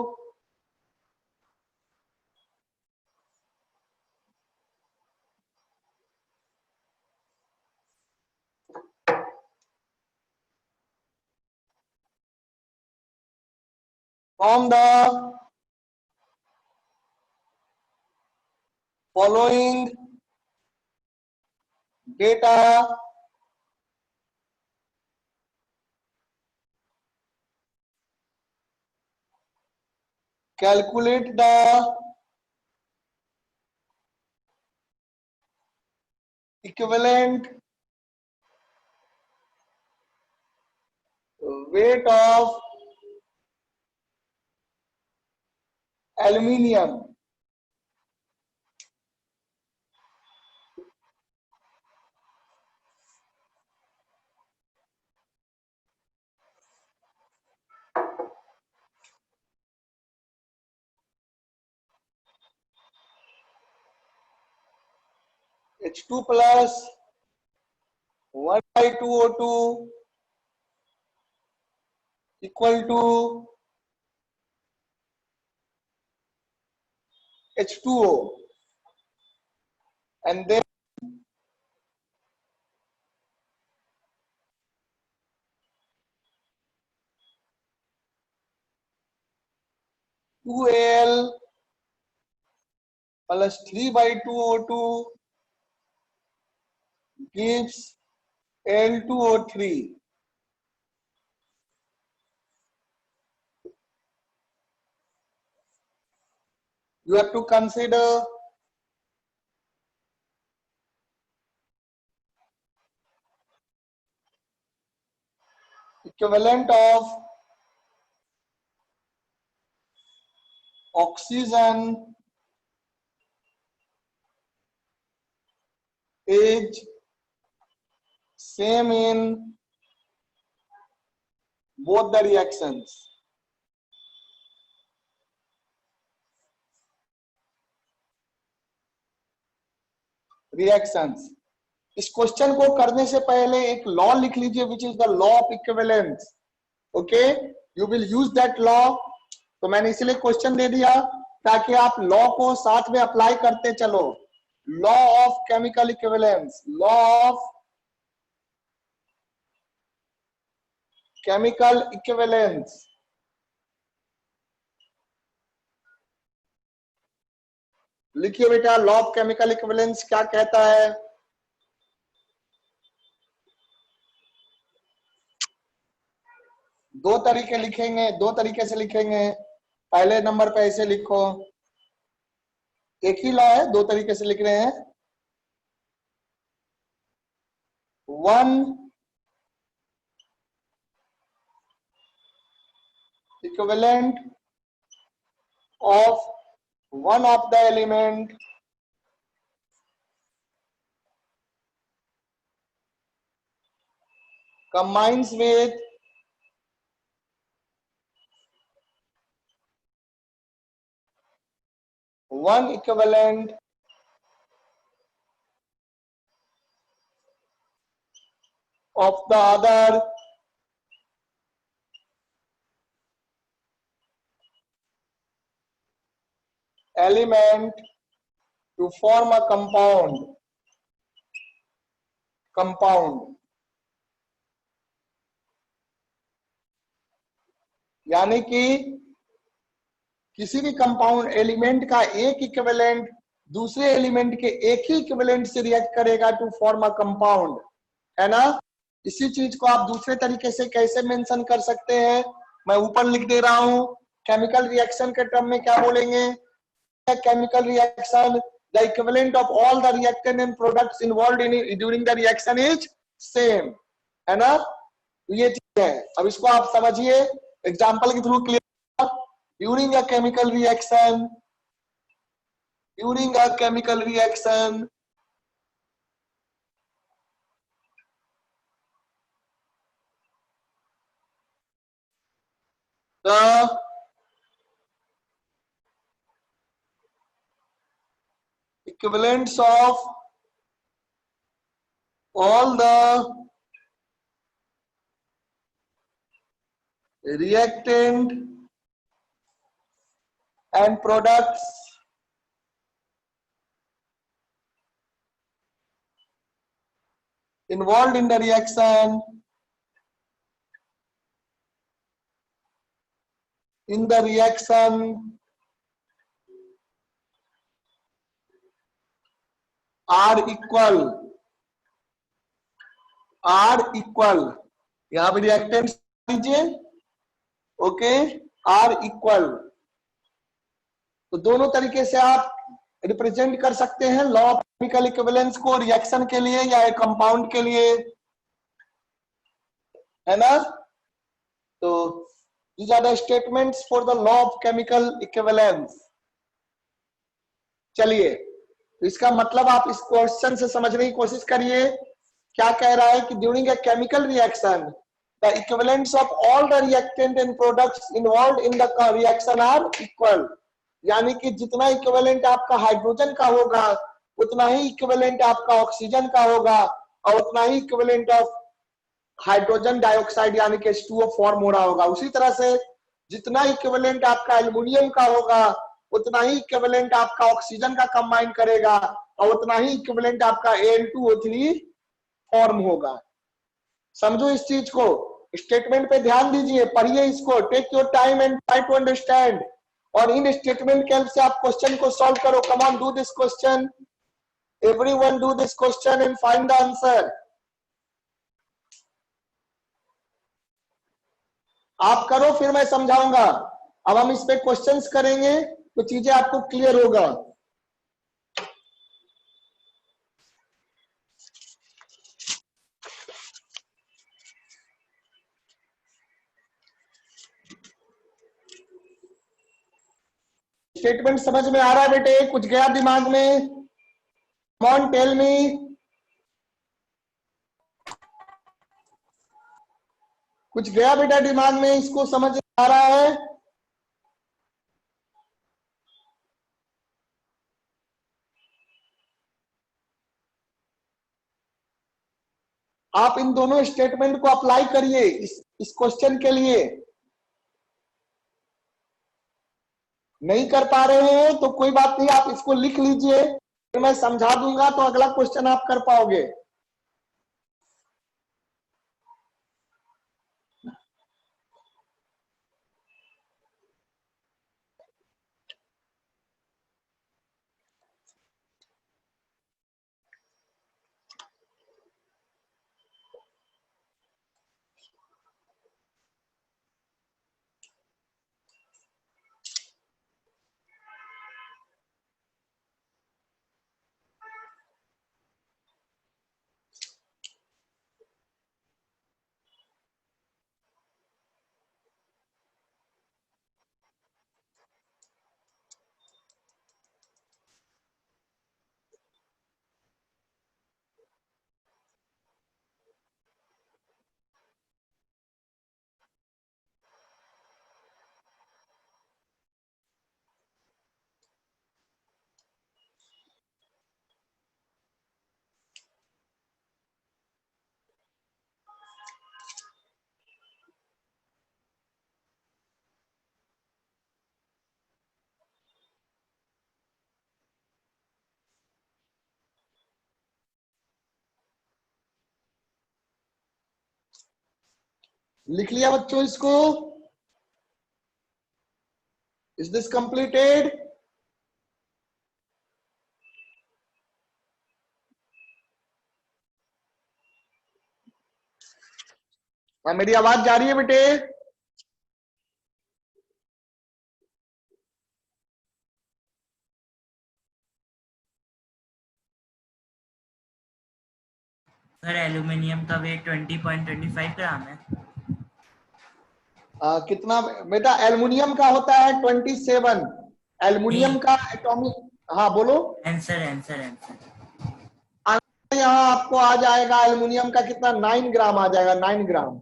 From the following data calculate the equivalent weight of aluminium H2 plus 1 by 2O2 equal to H2O, and then two Al plus 3 by 2O2 gives Al2O3. You have to consider equivalent of oxygen is same in both the reactions. इस question को करने से पहले एक law लिख लीजिए, which is the law of equivalence. Okay, you will use that law. तो मैंने इसलिए क्वेश्चन दे दिया ताकि आप लॉ को साथ में अप्लाई करते चलो। Law of chemical equivalence, law of chemical equivalence. लिखिए बेटा, लॉ ऑफ केमिकल इक्विवेलेंस क्या कहता है। दो तरीके लिखेंगे, दो तरीके से लिखेंगे। पहले नंबर पे ऐसे लिखो, एक ही लॉ है, दो तरीके से लिख रहे हैं। One equivalent of one of the element combines with one equivalent of the other element to form a compound। यानी कि किसी भी कंपाउंड एलिमेंट का एक इक्विवेलेंट दूसरे एलिमेंट के एक ही इक्विवेलेंट से रिएक्ट करेगा टू फॉर्म अ कंपाउंड, है ना। इसी चीज को आप दूसरे तरीके से कैसे मेंशन कर सकते हैं, मैं ऊपर लिख दे रहा हूं। केमिकल रिएक्शन के टर्म में क्या बोलेंगे, chemical reaction the equivalent of all the reactant and products involved in during the reaction is same, है ना। तो ये चीज है, अब इसको आप समझिए एग्जांपल के through clear. During a chemical reaction, during a chemical reaction, the equivalents of all the reactant and products involved in the reaction are equal, यहां पे रिएक्टेंट्स लीजिए, ओके, आर इक्वल। तो दोनों तरीके से आप रिप्रेजेंट कर सकते हैं लॉ ऑफ केमिकल इक्विवेलेंस को, रिएक्शन के लिए या कंपाउंड के लिए, है ना। तो these are the statements for the law of chemical equivalence। चलिए, तो इसका मतलब आप इस क्वेश्चन से समझने की कोशिश करिए। क्या कह रहा है कि during a chemical reaction the equivalents of all the reactant and products involved in the reaction are equal, यानी कि जितना इक्विवेलेंट आपका हाइड्रोजन का होगा उतना ही इक्विवेलेंट आपका ऑक्सीजन का होगा, और उतना ही इक्विवेलेंट ऑफ हाइड्रोजन डाइऑक्साइड यानी कि H2O फॉर्म हो रहा होगा। उसी तरह से जितना इक्विवेलेंट आपका एल्युमिनियम का होगा उतना ही इक्विवेलेंट आपका ऑक्सीजन का कंबाइन करेगा, और उतना ही इक्विवेलेंट आपका Al2O3 फॉर्म होगा। समझो इस चीज को, स्टेटमेंट पे ध्यान दीजिए, पढ़िए इसको, take your time and try to understand, और इन स्टेटमेंट के हेल्प से आप क्वेश्चन को सॉल्व करो। Come on, do this question, everyone do this question and find the answer. आप करो, फिर मैं समझाऊंगा। अब हम इस पे क्वेश्चंस करेंगे तो चीजें आपको क्लियर होगा। स्टेटमेंट समझ में आ रहा है बेटे? कुछ गया दिमाग में? Come on, tell me. कुछ गया बेटा दिमाग में? इसको समझ में आ रहा है? आप इन दोनों स्टेटमेंट को अप्लाई करिए इस क्वेश्चन के लिए। नहीं कर पा रहे हैं तो कोई बात नहीं, आप इसको लिख लीजिए, फिर मैं समझा दूंगा तो अगला क्वेश्चन आप कर पाओगे। लिख लिया बच्चों इसको? Is this completed? मेरी आवाज जा रही है बेटे? सर एल्यूमिनियम का वेट 20.25 ग्राम है। कितना बेटा? एल्युमिनियम का होता है 27। एल्युमिनियम नहीं। का एटॉमिक, हाँ बोलो। आंसर आंसर आंसर यहाँ आपको आ जाएगा एल्युमिनियम का कितना, 9 ग्राम आ जाएगा, 9 ग्राम,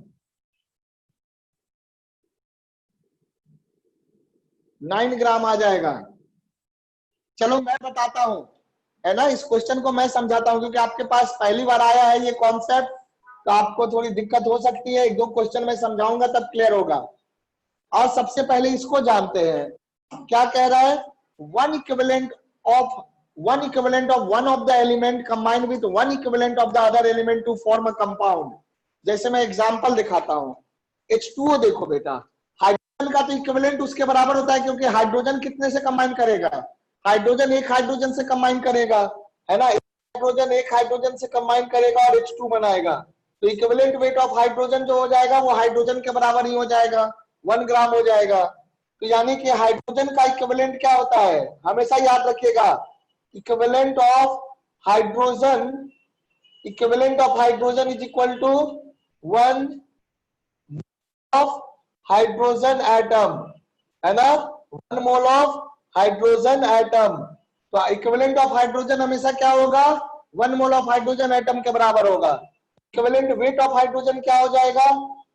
9 ग्राम आ जाएगा। चलो मैं बताता हूं, है ना, इस क्वेश्चन को मैं समझाता हूं, क्योंकि आपके पास पहली बार आया है ये कॉन्सेप्ट, तो आपको थोड़ी दिक्कत हो सकती है। एक दो क्वेश्चन मैं समझाऊंगा तब क्लियर होगा। और सबसे पहले इसको जानते हैं, क्या कह रहा है, one equivalent of one of the element combined with one equivalent of the other element to form a compound. जैसे मैं एग्जांपल दिखाता हूं, H2O देखो बेटा, हाइड्रोजन का तो इक्विवेलेंट उसके बराबर होता है, क्योंकि हाइड्रोजन कितने से कंबाइन करेगा, हाइड्रोजन एक हाइड्रोजन से कंबाइन करेगा, है ना, हाइड्रोजन एक हाइड्रोजन से कंबाइन करेगा और H2 बनाएगा, तो इक्विवेलेंट वेट ऑफ हाइड्रोजन जो हो जाएगा वो हाइड्रोजन के बराबर ही हो जाएगा, 1 ग्राम हो जाएगा। तो यानी कि हाइड्रोजन का इक्विवेलेंट क्या होता है, हमेशा याद रखिएगा, equivalent of hydrogen is equal to 1 of hydrogen atom, है ना, 1 मोल ऑफ हाइड्रोजन एटम। तो इक्विवेलेंट ऑफ हाइड्रोजन हमेशा क्या होगा, 1 मोल ऑफ हाइड्रोजन एटम के बराबर होगा। इक्विवेलेंट वेट ऑफ हाइड्रोजन क्या हो जाएगा,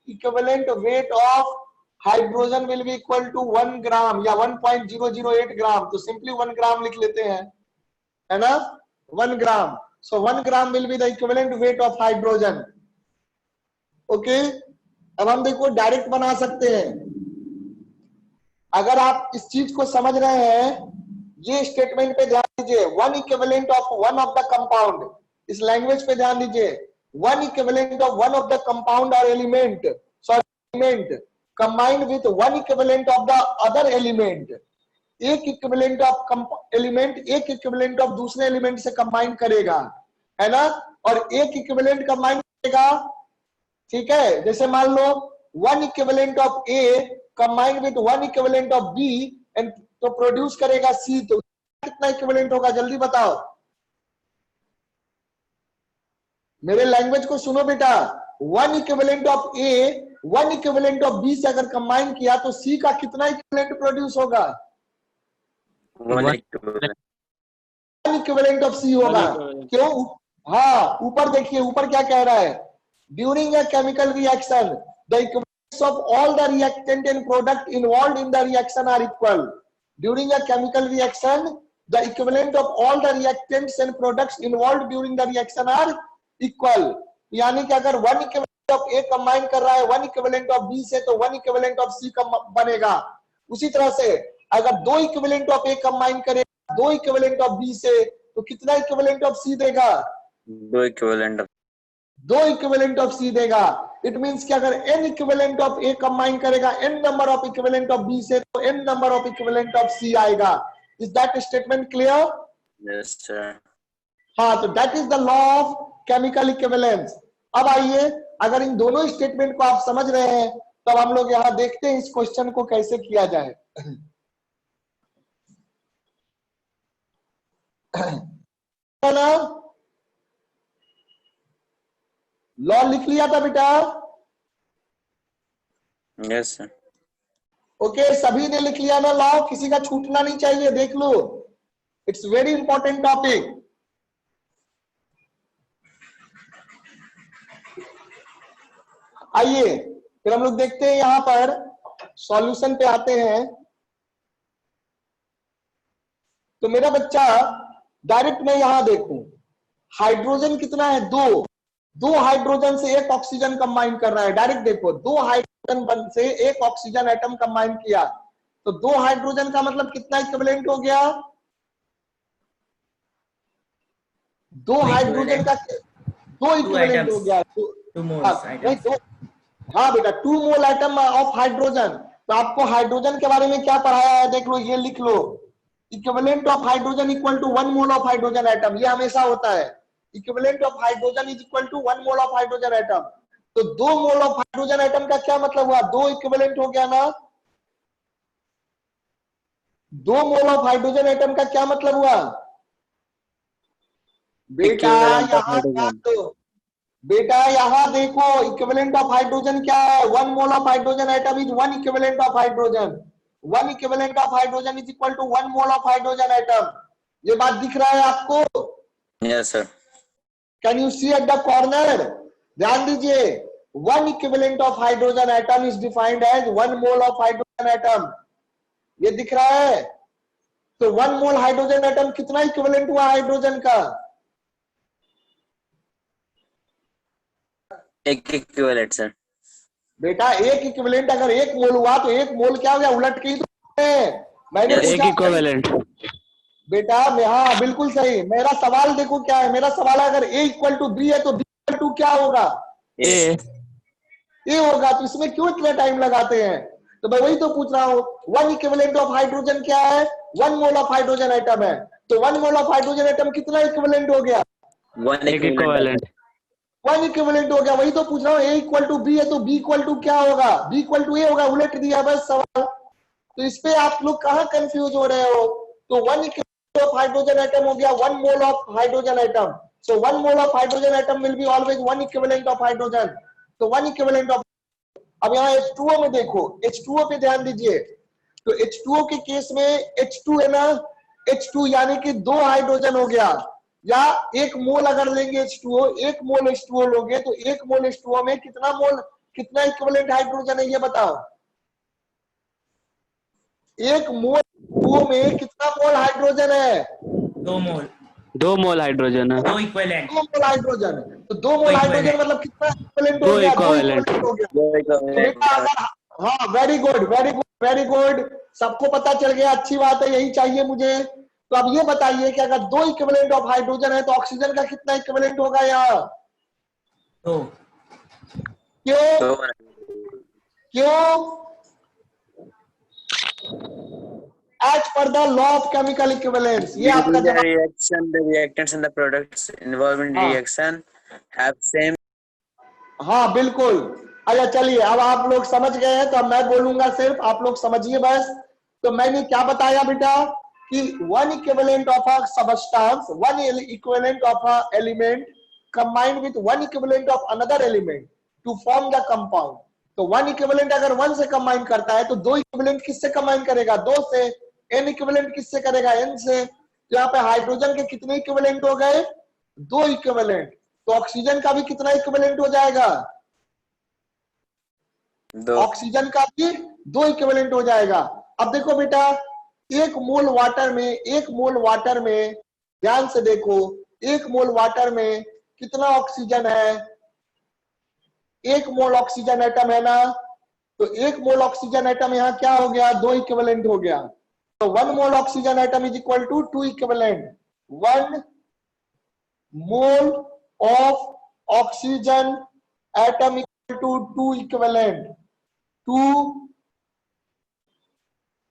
equivalent weight of hydrogen will be equal to 1 gram या 1.008 ग्राम, तो सिंपली 1 ग्राम लिख लेते हैं, है ना, 1 gram. So 1 gram will be the equivalent weight of hydrogen. Okay, अब हम देखो डायरेक्ट बना सकते हैं। अगर आप इस चीज को समझ रहे हैं, ये स्टेटमेंट पे ध्यान दीजिए, one equivalent of one of the compound, इस लैंग्वेज पे ध्यान दीजिए, one equivalent of one of the compound और element, sorry element combined with one equivalent of the other element. एक इक्विवेलेंट ऑफ एलिमेंट एक इक्विवेलेंट ऑफ दूसरे element से combine करेगा, है ना, और एक इक्विवेलेंट कंबाइन करेगा, ठीक है। जैसे मान लो one equivalent of A combined with one equivalent of B and तो प्रोड्यूस करेगा सी, तो कितना इक्विवेलेंट होगा जल्दी बताओ, मेरे लैंग्वेज को सुनो बेटा, one equivalent of A one equivalent of B से अगर कंबाइन किया तो सी का कितना इक्विवेलेंट प्रोड्यूस होगा, 1 equivalent. वन इक्विवेलेंट ऑफ सी होगा। क्यों, हाँ ऊपर देखिए, ऊपर क्या कह रहा है, during a chemical reaction the equivalents of all the reactant and product involved in the reaction are equal. During a chemical reaction the equivalent of all the reactants and products involved during the reaction are equal. यानी कि अगर one equivalent of A combine कर रहा है one equivalent of B से, तो one equivalent of सी बनेगा। उसी तरह से अगर दो इक्विवेलेंट ऑफ ए कंबाइन करेगा दो इक्विवेलेंट ऑफ बी से, तो कितना इक्विवेलेंट ऑफ सी देगा, 2 equivalent. दो इक्विवेलेंट ऑफ सी देगा। इट मींस कि अगर n equivalent of A combine करेगा n number of equivalent of B से, तो n number of equivalent of C आएगा। Is that statement clear? Yes, sir. हाँ, तो that is the law of chemical equivalence. अब आइए, अगर इन दोनों स्टेटमेंट को आप समझ रहे हैं, तब हम लोग यहां देखते हैं इस क्वेश्चन को कैसे किया जाए। लॉ लिख लिया था बेटा? Yes, sir. ओके, सभी ने लिख लिया ना लॉ, किसी का छूटना नहीं चाहिए, देख लो, इट्स वेरी इंपॉर्टेंट टॉपिक। आइए फिर हम लोग देखते हैं, यहां पर सॉल्यूशन पे आते हैं। तो मेरा बच्चा डायरेक्ट मैं यहां देखूं, हाइड्रोजन कितना है, दो हाइड्रोजन से एक ऑक्सीजन कंबाइन कर रहा है। डायरेक्ट देखो, दो हाइड्रोजन से एक ऑक्सीजन एटम कंबाइन किया, तो दो हाइड्रोजन का मतलब कितना इक्विवेलेंट हो गया, दो हाइड्रोजन का दो इक्विवेलेंट हो गया, हाँ बेटा, 2 मोल एटम ऑफ हाइड्रोजन। तो आपको हाइड्रोजन के बारे में क्या पढ़ाया है, देख लो, ये लिख लो, equivalent of hydrogen equal to 1 mole of hydrogen atom, ये हमेशा होता है, equivalent of hydrogen is equal to 1 mole of hydrogen atom. तो 2 मोल ऑफ हाइड्रोजन एटम का क्या मतलब हुआ? 2 इक्विवेलेंट हो गया ना। 2 मोल ऑफ हाइड्रोजन एटम का क्या मतलब हुआ? बेटा Equivalent of यहां ध्यान hydrogen. दो, बेटा यहां देखो, इक्विवेलेंट ऑफ हाइड्रोजन क्या है? 1 mole of hydrogen atom is 1 equivalent of hydrogen. 1 equivalent of hydrogen is equal to 1 mole of hydrogen atom. ये बात दिख रहा है आपको? Yes, sir. Can you see at the corner? ध्यान दीजिए, 1 equivalent of hydrogen atom is defined as 1 mole of hydrogen atom. ये दिख रहा है? तो 1 मोल हाइड्रोजन एटम कितना इक्विवेलेंट हुआ हाइड्रोजन का? एक equivalent, sir. बेटा एक इक्विवेलेंट अगर 1 मोल हुआ तो 1 मोल क्या हो गया? उलट के ही तो है। मैंने Yes. एक पूछा इक्विवेलेंट। बेटा, हाँ बिल्कुल सही। मेरा सवाल देखो क्या है, मेरा सवाल है अगर A इक्वल टू बी है तो B इक्वल टू क्या होगा? ए ए होगा। तो इसमें क्यों इतना टाइम लगाते हैं? तो मैं वही तो पूछ रहा हूँ, 1 इक्विवेलेंट ऑफ हाइड्रोजन क्या है? 1 मोल ऑफ हाइड्रोजन एटम है। तो 1 मोल ऑफ हाइड्रोजन एटम कितना इक्विवेलेंट हो गया? One एक equivalent. इक्विवेलेंट। 1 इक्विवेलेंट हो गया। वही तो पूछ रहा हूँ, A इक्वल टू बी है तो B इक्वल टू क्या होगा? B इक्वल टू ए होगा। उलट दिया बस सवाल। तो इस पे आप लोग कहाँ कंफ्यूज हो रहे हो? तो 1 इक्विवेलेंट ऑफ हाइड्रोजन एटम हो गया 1 mole of hydrogen atom. So 1 mole of hydrogen atom will be always 1 equivalent of hydrogen. तो 1 इक्विवेलेंट ऑफ, अब यहाँ H2O में देखो, H2O पे ध्यान दीजिए। तो H2O के केस में H2 है ना, H2 यानी कि 2 हाइड्रोजन हो गया। या 1 मोल अगर लेंगे H2O, 1 मोल H2O लोगे तो 1 मोल H2O में कितना मोल, कितना इक्विवेलेंट हाइड्रोजन है ये बताओ? 1 मोल H2O में कितना मोल हाइड्रोजन है? 2 मोल, 2 मोल हाइड्रोजन है। 2 इक्विवेलेंट, 2 मोल हाइड्रोजन। तो 2 मोल हाइड्रोजन मतलब कितना इक्विवेलेंट हो 2 गया? 2 इक्विवेलेंट। इक्विवेलेंट हो गया। One तो equivalent. बेटा अगर, हाँ very good very good very good, सबको पता चल गया, अच्छी बात है, यही चाहिए मुझे। तो अब ये बताइए कि अगर 2 इक्विवेलेंट ऑफ हाइड्रोजन है तो ऑक्सीजन का कितना इक्विवेलेंट होगा यहाँ? 2, क्यों? So, क्यों? As per the law of chemical equivalence. ये due आपका to the जवाब। reaction, the reactants and the products involved in हाँ reaction have same. हाँ बिल्कुल। अच्छा चलिए, अब आप लोग समझ गए हैं तो अब मैं बोलूंगा सिर्फ, आप लोग समझिए बस। तो मैंने क्या बताया बेटा कि 1 equivalent of a substance, 1 equivalent of a element combined with 1 equivalent of another element to form the compound. तो 1 इक्विवेलेंट अगर 1 से कंबाइन करता है तो 2 इक्विवेलेंट किससे कंबाइन करेगा? 2 से। n इक्विवेलेंट किससे करेगा? n से। तो यहाँ पे हाइड्रोजन के कितने इक्विवेलेंट हो गए? 2 इक्विवेलेंट। तो ऑक्सीजन का भी कितना इक्विवेलेंट हो जाएगा? दो. ऑक्सीजन का भी 2 इक्विवेलेंट हो जाएगा। अब देखो बेटा, 1 मोल वाटर में, 1 मोल वाटर में, ध्यान से देखो, 1 मोल वाटर में कितना ऑक्सीजन है? 1 मोल ऑक्सीजन एटम है ना। तो 1 मोल ऑक्सीजन एटम यहाँ क्या हो गया? 2 इक्विवेलेंट हो गया। तो 1 mole oxygen atom is equal to 2 equivalent. 1 mole of oxygen atom equal to 2 equivalent. 2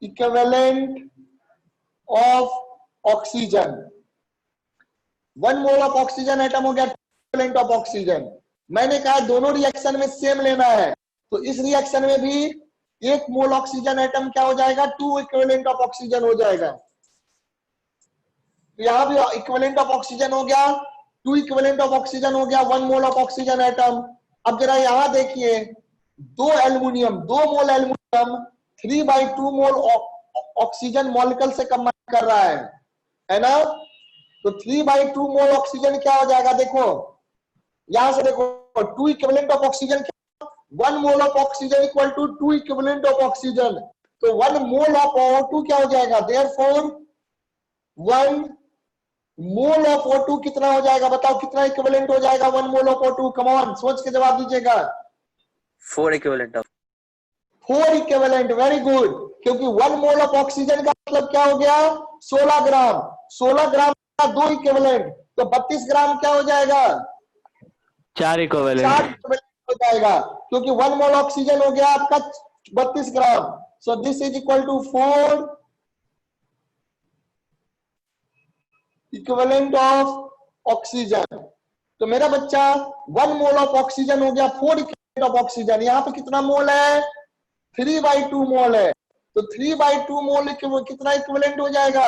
equivalent of oxygen. 1 mole of oxygen atom हो गया 2 इक्विवेलेंट ऑफ ऑक्सीजन। मैंने कहा दोनों रिएक्शन में सेम लेना है, तो इस रिएक्शन में भी 1 मोल ऑक्सीजन एटम क्या हो जाएगा? 2 इक्विवेलेंट ऑफ ऑक्सीजन हो जाएगा। तो यहां भी इक्विवेलेंट ऑफ ऑक्सीजन हो गया, 2 इक्विवेलेंट ऑफ ऑक्सीजन हो गया, 1 मोल ऑफ ऑक्सीजन एटम। अब जरा यहां देखिए, 2 एल्युमिनियम, 2 मोल एल्युमिनियम 3/2 मोल ऑक्सीजन मॉलिक्यूल से कंबाइन कर रहा है ना। तो 3/2 मोल ऑक्सीजन क्या हो जाएगा? देखो यहां से देखो, 2 equivalent of oxygen, 1 mole of oxygen equal to 2 equivalent of oxygen. तो 1 मोल ऑफ O2 क्या हो जाएगा? देयरफॉर 1 मोल ऑफ O2 कितना हो जाएगा? बताओ कितना इक्विवेलेंट हो जाएगा 1 mole of O2? Come on, सोच के जवाब दीजिएगा। 4 equivalent of. 4 equivalent, very good. क्योंकि 1 मोल ऑफ ऑक्सीजन का मतलब क्या हो गया? 16 ग्राम। 16 ग्राम का 2 इक्विवेलेंट, तो 32 ग्राम क्या हो जाएगा? 4 इक्विवेलेंट। 4 इक्विवेलेंट हो जाएगा, क्योंकि 1 मोल ऑक्सीजन हो गया आपका 32 gram. So this is equal to 4 equivalent of oxygen. तो मेरा बच्चा 1 मोल ऑफ ऑक्सीजन हो गया 4 इक्विवेलेंट ऑफ ऑक्सीजन। यहाँ पे कितना मोल है? 3/2 मोल है। तो 3/2 मोल कितना इक्विवेलेंट हो जाएगा?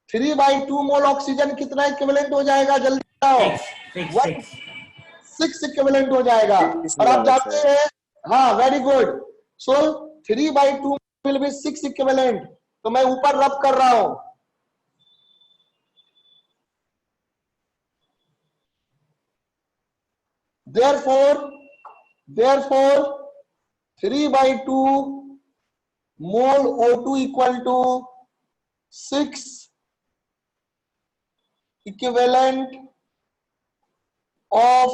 3/2 मोल ऑक्सीजन कितना इक्विवेलेंट हो जाएगा? जल्दी बताओ। 6 इक्विवेलेंट हो जाएगा। और आप जानते हैं, हाँ very good. So 3/2 will be 6 equivalent. तो मैं ऊपर रब कर रहा हूं। therefore 3/2 mole O2 equal to 6 equivalent of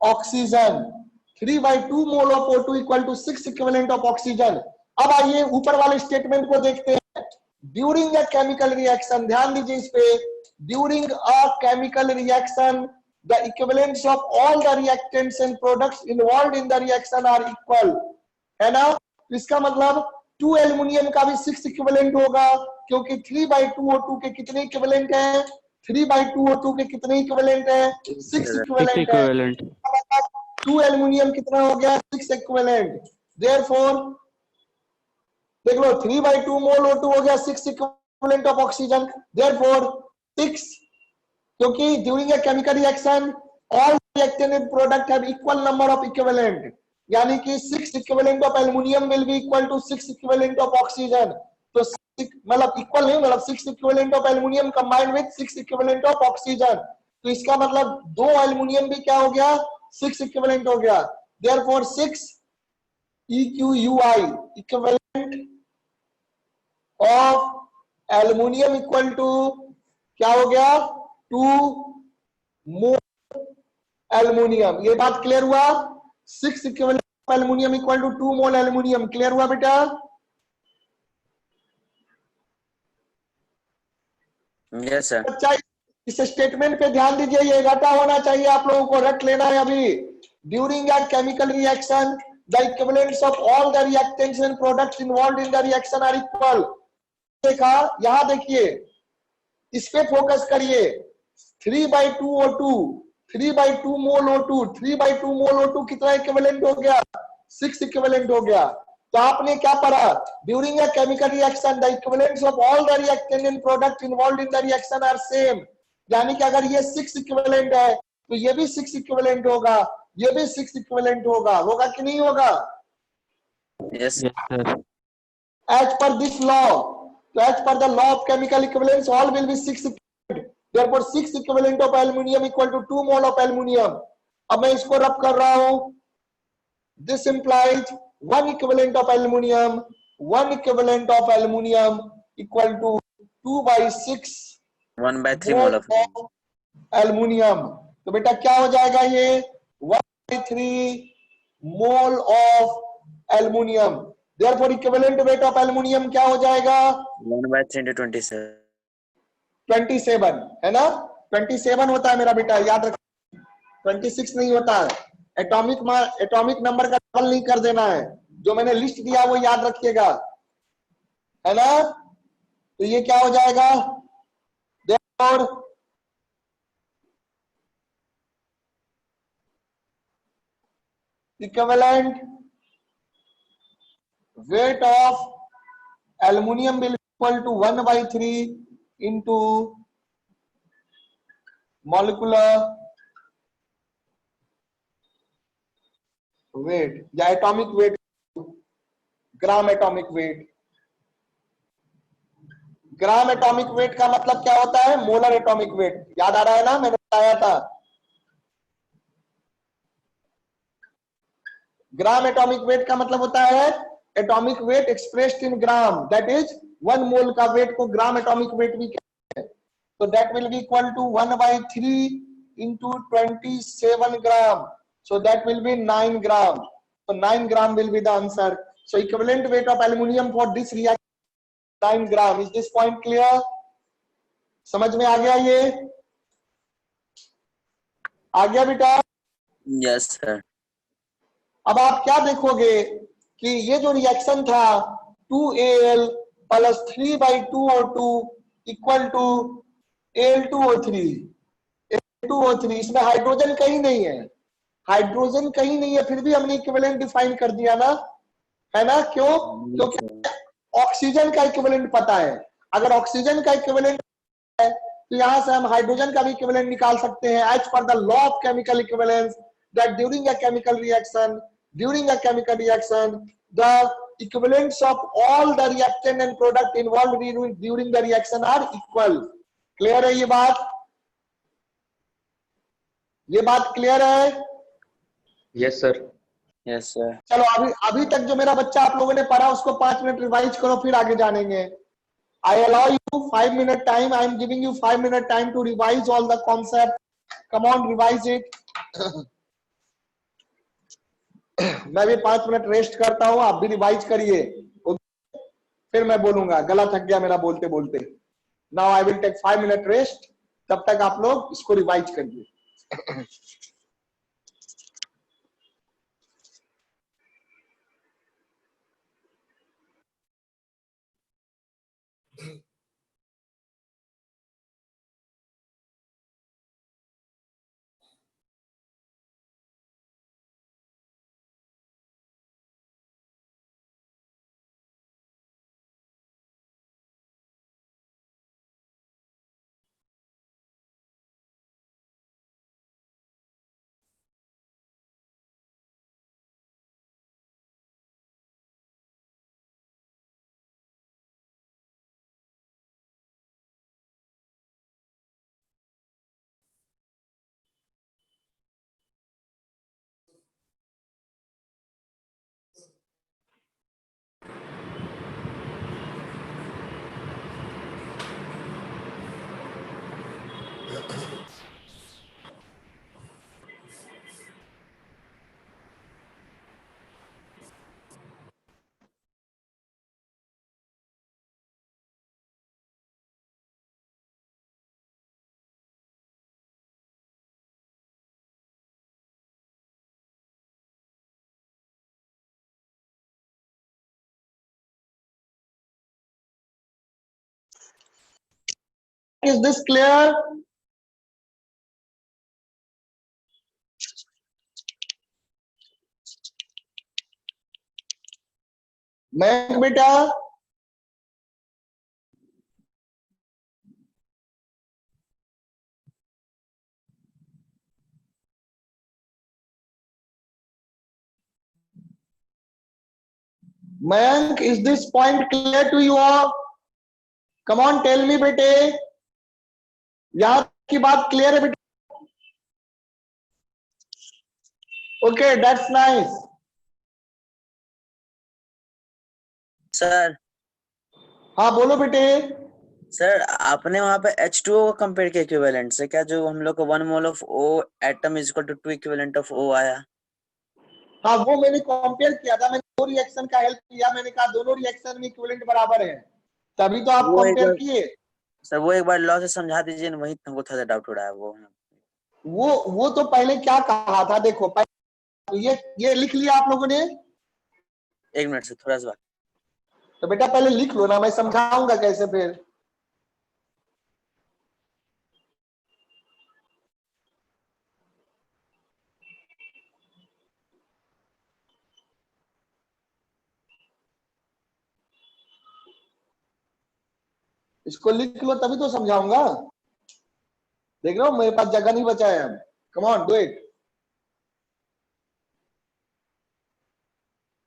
oxygen। 3/2 mole of O2 equal to 6 equivalent of oxygen। अब आइए ऊपर वाले स्टेटमेंट को देखते हैं। ड्यूरिंग अ केमिकल रिएक्शन, ध्यान दीजिए इस पे, during a chemical reaction the equivalents of all the reactants and products involved in the reaction are equal, है ना? इसका मतलब 2 एल्युमिनियम का भी 6 इक्विवेलेंट होगा, क्योंकि 3/2 O2 के कितने इक्विवेलेंट हैं? 3/2 O2 के कितने इक्विवेलेंट हैं? 6 इक्विवेलेंट है। 2 एल्युमिनियम कितना हो गया? 6 इक्विवेलेंट। Therefore देख लो 3/2 मोल O2 हो गया 6 इक्विवेलेंट ऑफ ऑक्सीजन। Therefore 6, क्योंकि during a chemical reaction all reactant and product have equal number of equivalent, यानी कि 6 equivalent of aluminium will be equal to 6 equivalent of oxygen. तो मतलब इक्वल नहीं, मतलब 6 equivalent of aluminium combined with 6 equivalent of oxygen. तो इसका मतलब 2 aluminium भी क्या हो गया? 6 इक्विवेलेंट हो गया। Therefore 6 EQUI equivalent of aluminium equal to क्या हो गया? 2 मोल एल्युमिनियम। ये बात क्लियर हुआ? 6 equivalent of aluminium equal to 2 mole aluminium. Clear हुआ बेटा? Yes sir. अच्छा, इस स्टेटमेंट पे ध्यान दीजिए, ये रटा होना चाहिए आप लोगों को, रट लेना है अभी। During a chemical reaction the equivalents of all the reactants and products involved in the reaction are equal. देखा? यहां देखिए, इस पे फोकस करिए। 3/2 O2, 3/2 मोल O2, 3/2 मोल O2 कितना इक्विवेलेंट हो गया? 6 इक्विवेलेंट हो गया। तो आपने क्या पढ़ा? During a chemical reaction the equivalents of all the reactant and product involved in the reaction are same. यानी कि अगर ये 6 इक्विवेलेंट है तो ये भी 6 इक्विवेलेंट होगा, ये भी 6 इक्विवेलेंट होगा। होगा कि नहीं होगा? Yes sir. As per this law, so as per the law of chemical equivalence, all will be 6 equivalent. Therefore 6 equivalent of aluminium equal to 2 mole of aluminium. अब मैं इसको रब कर रहा हूं। This implies 1 equivalent of aluminium, 1 equivalent of aluminium equal to 2/6 1/3 mole of aluminium। तो बेटा क्या हो जाएगा? ये 1/3 mole of aluminium। Therefore equivalent weight of aluminium क्या हो जाएगा? 1/3 into 27 27 है ना? 27 होता है मेरा बेटा, याद रख। 26 नहीं होता है। एटॉमिक नंबर का डबल नहीं कर देना है। जो मैंने लिस्ट दिया वो याद रखिएगा, है ना? तो ये क्या हो जाएगा? Therefore equivalent weight of aluminium will be equal to 1/3 into molecular weight या atomic weight, gram atomic weight. Gram atomic weight का मतलब क्या होता है? Molar atomic weight. याद आ रहा है ना? मैंने बताया था। ग्राम एटॉमिक वेट का मतलब होता है atomic wait expressed in gram, that is 1 मोल का वेट को ग्राम एटॉमिक वेट भी कहते हैं। तो that will be equal to 1/3 into 27 gram, so that will be 9 gram। so 9 gram will be the answer। so equivalent weight of aluminium for this reaction 9 gram। is this point clear? समझ में आ गया? ये आ गया बेटा? Yes sir. अब आप क्या देखोगे कि ये जो रिएक्शन था 2Al plus 3/2 O2 equal to Al2O3, Al2O3, इसमें हाइड्रोजन कहीं नहीं है, हाइड्रोजन कहीं नहीं है, फिर भी हमने इक्विवेलेंट डिफाइन कर दिया ना, है ना? क्यों? क्योंकि ऑक्सीजन का इक्विवेलेंट पता है। अगर ऑक्सीजन का इक्विवेलेंट है तो यहां से हम हाइड्रोजन का भी इक्विवेलेंट निकाल सकते हैं as per the law of chemical equivalence, that during a chemical reaction, the equivalents of all the reactant and product involved during the reaction are equal. Clear है ये बात? ये बात क्लियर है? Yes sir. Yes, sir. चलो अभी तक जो मेरा बच्चा आप लोगों ने पढ़ा उसको 5 मिनट रिवाइज करो, फिर आगे जानेंगे। I allow you 5 minute time. I am giving you 5 minute time to revise all the concept. Come on, revise it. मैं भी 5 मिनट रेस्ट करता हूं, आप भी रिवाइज करिए, फिर मैं बोलूंगा। गला थक गया मेरा बोलते बोलते। Now I will take 5 minute rest, तब तक आप लोग इसको रिवाइज करिए। Is this clear? मैं बेटा Mayank, is this point clear to you all? Come on, tell me बेटे, यहां की बात क्लियर है बेटे? Okay, that's nice. Sir, हाँ बोलो बेटे। सर आपने वहां पे H2O को कंपेयर किया इक्विवेलेंट से क्या, जो हम लोग को 1 mole of O atom is equal to 2 equivalent of O आया? हाँ वो मैंने कंपेयर किया था, मैंने दो रिएक्शन का हेल्प किया, मैंने कहा दोनों रिएक्शन में इक्विवेलेंट बराबर है, तभी तो आप वो एक कंपेयर बार- किए। सर वो एक बार लॉ से समझा दीजिए ना, वही हमको थोड़ा डाउट हो रहा है। वो तो पहले क्या कहा था, देखो पहले ये लिख लिया आप लोगों ने? एक मिनट से थोड़ा सा बात। तो बेटा पहले लिख लो ना, मैं समझाऊंगा कैसे फिर। इसको लिख लो तभी तो समझाऊंगा। देख रहे हो मेरे पास जगह नहीं बचा है। Come on do it.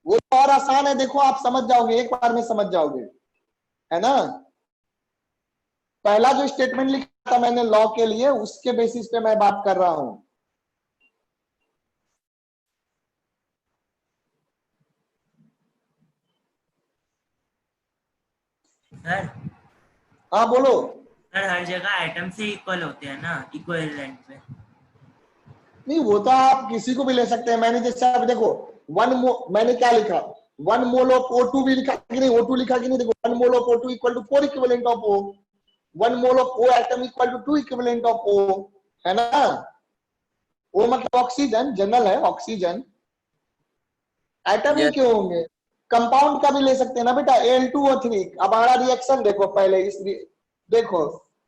वो तो और आसान है, देखो आप समझ जाओगे, एक बार में समझ जाओगे, है ना? पहला जो स्टेटमेंट लिखा था मैंने लॉ के लिए, उसके बेसिस पे मैं बात कर रहा हूं। सर हाँ बोलो। सर हर जगह एटम से इक्वल होते हैं ना, इक्विवेलेंट में। नहीं वो तो आप किसी को भी ले सकते हैं। मैंने जैसे आप देखो मैंने क्या लिखा, 1 मोल ऑफ O2 भी लिखा कि नहीं, O2 लिखा कि नहीं? देखो 1 mole of O2 equal to 4 equivalent of O, 1 mole of O atom equal to 2 equivalent of O, है ना? O मतलब ऑक्सीजन, जनरल है ऑक्सीजन। एटम ही क्यों होंगे? कंपाउंड का भी ले सकते हैं ना बेटा, Al2O3। अब हमारा रिएक्शन देखो पहले, देखो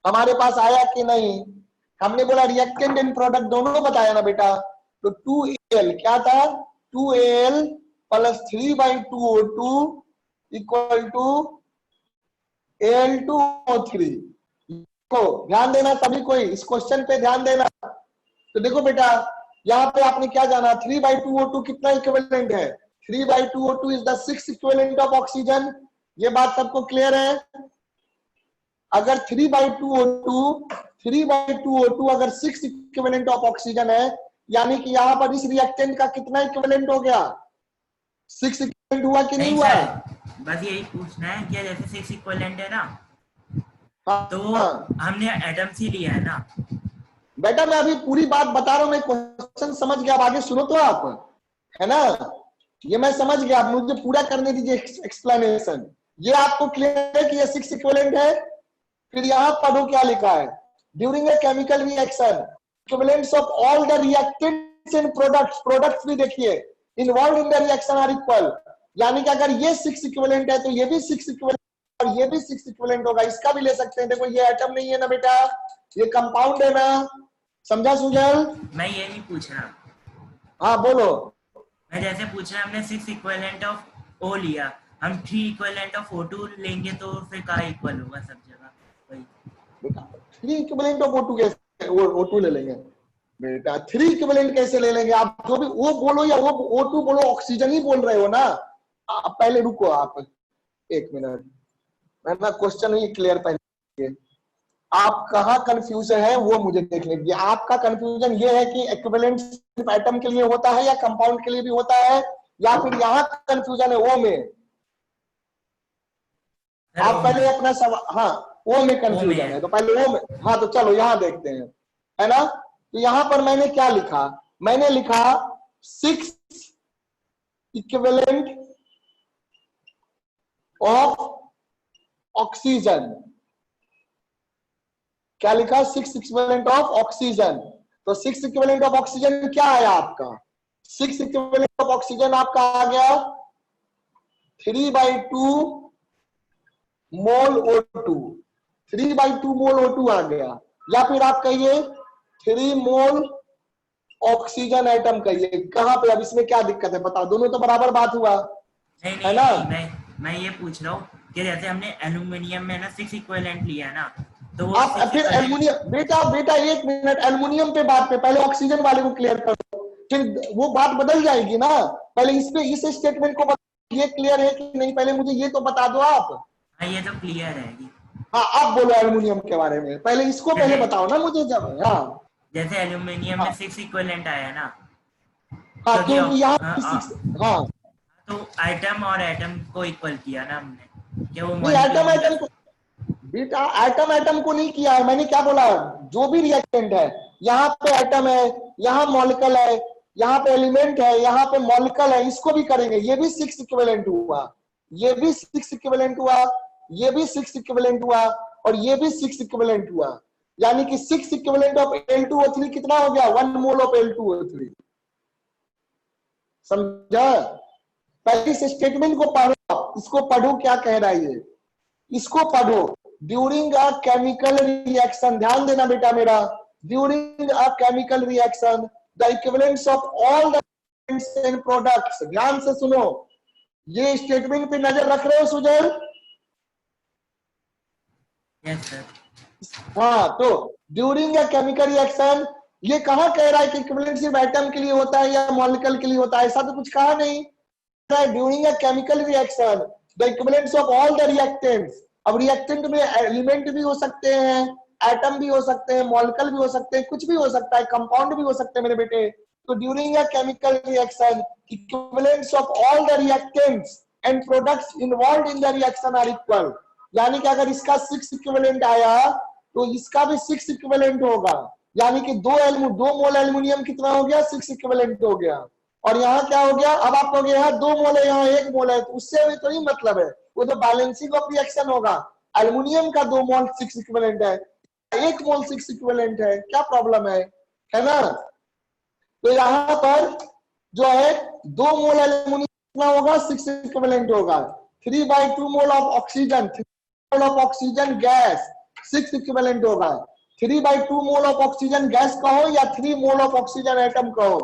हमारे पास आया कि नहीं? हमने बोला रिएक्टेंट एंड प्रोडक्ट दोनों बताया ना बेटा। तो 2Al क्या था? 2Al plus 3/2O2 equal to Al2O3। तो ध्यान देना सभी कोई, इस क्वेश्चन पे ध्यान देना। तो देखो बेटा, यहाँ पे आपने क्या जाना, 3/2O2 कितना इक्विवेलेंट है? 3/2O2 is the 6 equivalent of oxygen. ये बात सबको क्लियर है? अगर 3/2O2 अगर 6 इक्विवेलेंट ऑफ ऑक्सीजन है, यानी कि यहाँ पर इस रिएक्टेंट का कितना इक्विवेलेंट हो गया? 6 इक्विवेलेंट हुआ कि नहीं हुआ? सर, बस यही पूछना है कि जैसे 6 इक्विवेलेंट है ना, तो हमने एटम सी लिया है ना। बेटा मैं अभी पूरी बात बता रहा हूँ, मैं क्वेश्चन समझ गया, अब आगे सुनो तो आप, है ना? ये मैं समझ गया, आप मुझे पूरा करने दीजिए एक्सप्लेनेशन। ये आपको क्लियर है कि ये 6 इक्विवेलेंट है? फिर यहाँ पढ़ो क्या लिखा है, during a chemical reaction equivalents of all the reactants and products भी देखिए involve in the reaction are equal. यानी कि अगर ये 6 इक्विवेलेंट है तो ये भी 6 इक्विवेलेंट और ये भी 6 इक्विवेलेंट होगा। इसका भी ले सकते हैं। देखो ये एटम नहीं है ना बेटा, ये कंपाउंड है ना, समझा सुजल? मैं ये नहीं पूछ रहा, हाँ बोलो। मैं जैसे पूछ रहा, हमने 6 इक्विवेलेंट ऑफ O लिया, हम 3 इक्विवेलेंट ऑफ O2 लेंगे तो फिर क्या इक्वल होगा सब जगह? वही बेटा 3 इक्विवेलेंट ऑफ O2 कैसे O2 ले लेंगे बेटा? 3 इक्विवेलेंट कैसे ले लेंगे? आप जो भी O बोलो या O2 बोलो, ऑक्सीजन ही बोल रहे हो ना। आप पहले रुको, आप 1 मिनट, मैं ना क्वेश्चन ही क्लियर पहले, आप कहाँ कंफ्यूजन है वो मुझे देख लीजिए। आपका कंफ्यूजन ये है कि इक्विवेलेंट सिर्फ एटम के लिए होता है या कंपाउंड के लिए भी होता है, या फिर यहाँ कंफ्यूजन है O में? आप पहले अपना सवाल, हाँ O में कंफ्यूजन है तो पहले O में, हाँ तो चलो यहाँ देखते हैं, है ना? तो यहाँ पर मैंने क्या लिखा, मैंने लिखा 6 इक्विवेलेंट ऑफ ऑक्सीजन। क्या लिखा? 6 इक्विवेलेंट ऑफ ऑक्सीजन। तो 6 इक्विवेलेंट ऑफ ऑक्सीजन क्या आया आपका? 6 इक्विवेलेंट ऑफ ऑक्सीजन आपका आ गया 3/2 मोल O2, 3/2 मोल O2 आ गया, या फिर आप कहिए 3 मोल ऑक्सीजन एटम कहिए। कहां पे? अब इसमें क्या दिक्कत है बताओ? दोनों तो बराबर बात हुआ, नहीं है ना? मैं ये पूछ रहा हूँ कि जैसे हमने एल्यूमिनियम में ना 6 इक्विवेलेंट लिया है ना, तो वो आप फिर एल्युमिनियम, बेटा 1 मिनट, एल्युमिनियम पे बात पे पहले ऑक्सीजन वाले को क्लियर करो, फिर वो बात बदल जाएगी ना। पहले इस पे, इस स्टेटमेंट को ये क्लियर है कि नहीं, पहले मुझे ये तो बता दो आप। हाँ ये तो क्लियर है। हाँ आप बोलो एल्युमिनियम के बारे में, पहले इसको पहले बताओ ना मुझे। जब हाँ जैसे एल्यूमिनियम में 6 इक्विवेलेंट आया ना, हाँ तो तो यहाँ हाँ तो एटम और एटम को इक्वल किया ना हमने, क्या वो नहीं, एटम को बेटा एटम को नहीं किया है मैंने। क्या बोला? जो भी रिएक्टेंट है, यहाँ पे एटम है, यहाँ मॉलिक्यूल है, यहाँ पे एलिमेंट है, यहाँ पे मॉलिक्यूल है, इसको भी करेंगे। ये भी 6 इक्विवेलेंट हुआ, ये भी 6 इक्विवेलेंट हुआ, ये भी 6 इक्विवेलेंट हुआ, और ये भी 6 इक्विवेलेंट हुआ। यानी कि 6 इक्विवेलेंट ऑफ Al2O3 कितना हो गया? 1 मोल ऑफ Al2O3। समझा? पहले इस स्टेटमेंट को पढ़ो, इसको पढ़ो क्या कह रहा है ये, इसको पढ़ो। ड्यूरिंग अ केमिकल रिएक्शन, ध्यान देना बेटा मेरा, during a chemical reaction the equivalents of all the end products, ध्यान से सुनो, ये स्टेटमेंट पे नजर रख रहे हो सुजल? Yes sir. हाँ, तो ड्यूरिंग अ केमिकल रिएक्शन, ये कहाँ कह रहा है कि इक्विवेलेंट सिर्फ एटम के लिए होता है या मॉलिक्यूल के लिए होता है? ऐसा तो कुछ कहा नहीं। During a chemical reaction the equivalents of all the reactants. अब रिएक्टेंट में एलिमेंट भी हो सकते हैं, एटम भी हो सकते हैं, मॉलिक्यूल भी हो सकते हैं, कुछ भी हो सकता है, कंपाउंड भी हो सकते हैं मेरे बेटे। तो during a chemical reaction equivalents of all the reactants and products involved in the reaction are equal. यानी कि अगर इसका 6 इक्विवेलेंट आया तो इसका भी 6 इक्विवेलेंट होगा। यानी कि 2 मोल एल्युमिनियम कितना हो गया? 6 इक्विवेलेंट हो गया। और यहाँ क्या हो गया? अब आप कहोगे यहाँ 2 मोल है, यहाँ 1 मोल है, तो उससे भी तो नहीं मतलब है, वो तो बैलेंसिंग ऑफ रिएक्शन होगा। एल्युमिनियम का 2 मोल 6 इक्विवेलेंट है, 1 मोल 6 इक्विवेलेंट है, क्या प्रॉब्लम है ना? तो यहाँ पर जो है 2 मोल एल्युमिनियम कितना होगा? 6 इक्विवेलेंट होगा। 3/2 मोल of oxygen, 3 mole of oxygen gas 6 equivalent होगा। 3/2 मोल ऑफ ऑक्सीजन गैस कहो या 3 मोल ऑफ ऑक्सीजन एटम कहो,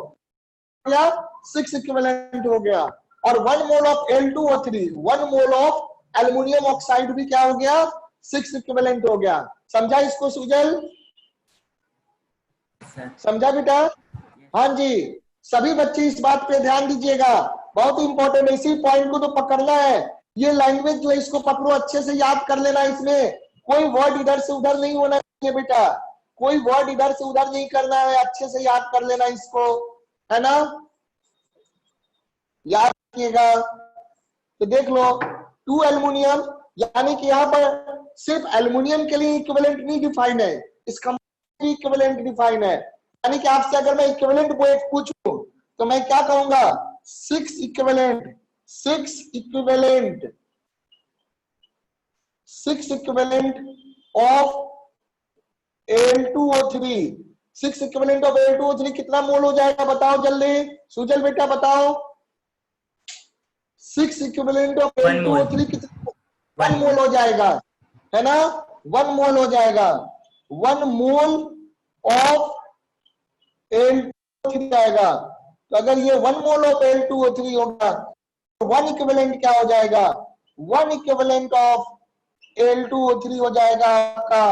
या 6 इक्विवेलेंट हो गया। और 1 mole of L2O3, 1 mole of aluminium oxide भी क्या हो गया, 6 इक्विवेलेंट हो गया। समझा इसको सुजल? समझा बेटा? हाँ जी, सभी बच्चे इस बात पे ध्यान दीजिएगा, बहुत इंपॉर्टेंट है, इसी पॉइंट को तो पकड़ना है। ये लैंग्वेज जो है इसको पकड़ो, अच्छे से याद कर लेना। इसमें कोई वर्ड इधर से उधर नहीं होना चाहिए बेटा, कोई वर्ड इधर से उधर नहीं करना है, अच्छे से याद कर लेना इसको, है ना? याद रखिएगा। तो देख लो 2 एल्युमिनियम, यानी कि यहाँ पर सिर्फ एल्युमिनियम के लिए इक्विवेलेंट नहीं डिफाइन है, इसका इक्विवेलेंट डिफाइन है। यानी कि आपसे अगर मैं इक्विवेलेंट वेट पूछूं तो मैं क्या कहूंगा, 6 equivalent, 6 equivalent, 6 equivalent of Al2O3, 6 equivalent of Al2O3 कितना मोल हो जाएगा बताओ जल्दी, सुजल बेटा बताओ। 6 इक्विवेलेंट ऑफ Al2O3 कितना, 1 मोल हो जाएगा, है ना? 1 मोल हो जाएगा, 1 मोल ऑफ Al2O3 आएगा। तो अगर ये 1 मोल ऑफ Al2O3 होगा तो 1 इक्विवेलेंट क्या हो जाएगा, 1 इक्विवेलेंट ऑफ Al2O3 हो जाएगा आपका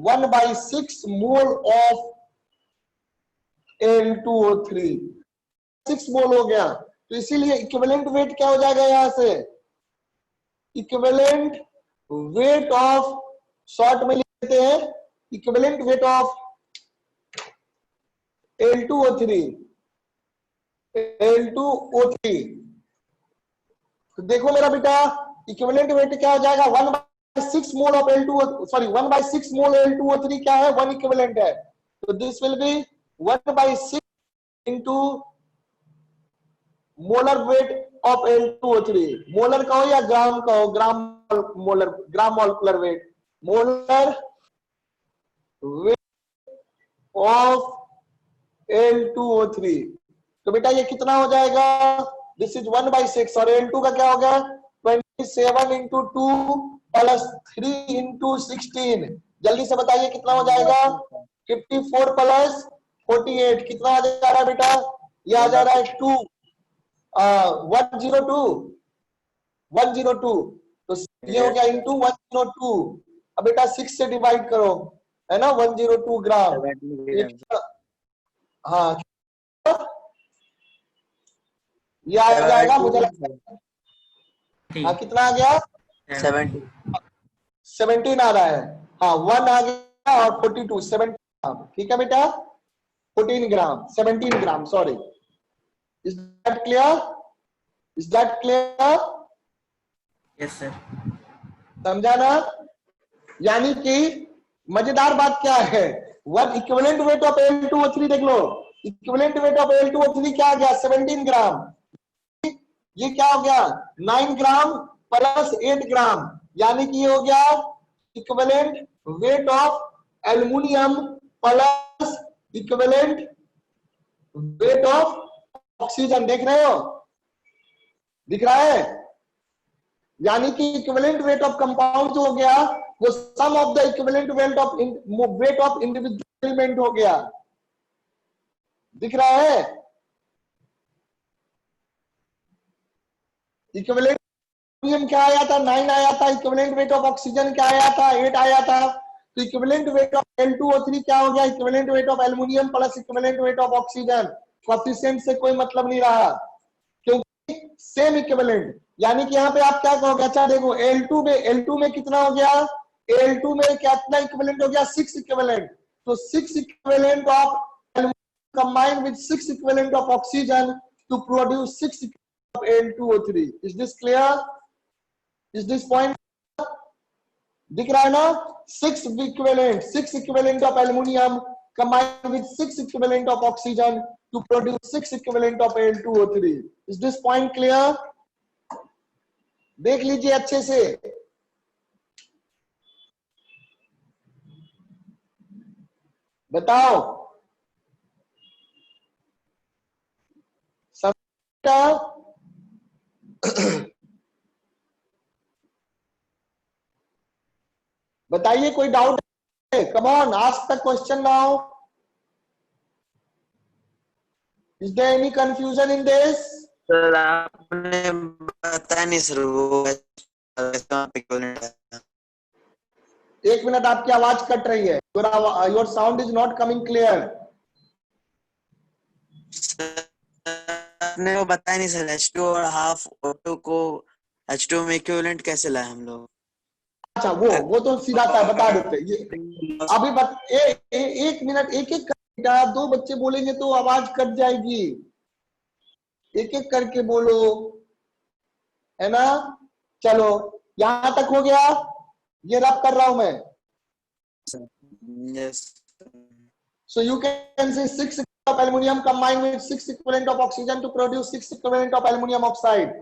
1/6 मोल ऑफ Al2O3, 6 मोल हो गया। तो इसीलिए इक्विवेलेंट वेट क्या हो जाएगा, यहां से इक्विवेलेंट वेट ऑफ, शॉर्ट में लिखते हैं equivalent weight of Al2O3, Al2O3। तो देखो मेरा बेटा, इक्विवेलेंट वेट क्या हो जाएगा, 1/6 mole of Al2, sorry 1/6 mole Al2O3 क्या है, 1 इक्विवेलेंट है। तो this will B 1/6 into molar weight of Al2O3। Molar कहो या ग्राम कहो, ग्राम molar, gram molecular weight, molar weight of Al2O3। तो बेटा ये कितना हो जाएगा, दिस इज 1/6, और Al2 का क्या हो गया, 27 इंटू 2 प्लस 3 इंटू 16। जल्दी से बताइए कितना हो जाएगा, 54 प्लस 48 कितना आ जा रहा है बेटा, ये आ जा रहा है 102। तो ये हो गया इंटू 102। अब बेटा 6 से डिवाइड करो, है ना, 102 ग्राम। हाँ ये आ जाएगा, मुझे हाँ कितना आ गया, 17 आ रहा है। हाँ 1 आ गया और 42, 17 ग्राम, ठीक है बेटा, 14 gram, 17 gram, sorry. Is that clear, is that clear? Yes sir. समझा ना? यानी कि मजेदार बात क्या है, one equivalent weight of Al2O3 देख लो, इक्विवेलेंट वेट ऑफ Al2O3 क्या आ गया, 17 ग्राम। ये क्या हो गया, 9 ग्राम प्लस 8 ग्राम, यानी कि ये हो गया equivalent weight of aluminium plus equivalent weight of oxygen. देख रहे हो, दिख रहा है? यानी कि इक्विवेलेंट वेट ऑफ कंपाउंड जो हो गया वो sum of the equivalent weight of individual element हो गया। दिख रहा है? इक्विवेलेंट एल्युमिनियम क्या आया था, 9 आया था। इक्विवेलेंट वेट ऑफ ऑक्सीजन क्या आया था, 8 आया था। तो इक्विवेलेंट वेट ऑफ L2O3 क्या हो गया, equivalent weight of aluminium plus equivalent weight of oxygen. Coefficient से कोई मतलब नहीं रहा क्योंकि सेम इक्विवेलेंट। यानी कि यहाँ पे आप क्या कहोगे, अच्छा देखो L2 में कितना हो गया, L2 में कितना इक्विवेलेंट हो गया, 6 इक्विवेलेंट। तो 6 equivalent of combined with 6 equivalent of oxygen to produce 6 of Al2O3. Is this clear? Is this point दिख रहा है ना? 6 equivalent of aluminium combined with 6 equivalent of oxygen to produce 6 equivalent of Al2O3. Is this point clear? देख लीजिए अच्छे से। बताओ बताइए, कोई doubt come on, ask the question now. Is there any confusion in this? Sir आपने बताया नहीं सर वो इक्विवेलेंट है। एक मिनट, आपकी आवाज कट रही है। Your sound is not coming clear. आपने वो बताया नहीं सर H2 और हाफ O2 को H2 में इक्विवेलेंट कैसे लाए हम लोग। अच्छा, वो तो सीधा था, बता देते ये अभी एक मिनट, एक एक बेटा, दो बच्चे बोलेंगे तो आवाज कट जाएगी। एक एक करके बोलो, है ना। चलो, यहां तक हो गया। ये रब कर रहा हूं मैं। Yes So you can say 6 of aluminium combined with 6 equivalent of oxygen to produce 6 equivalent of aluminium oxide.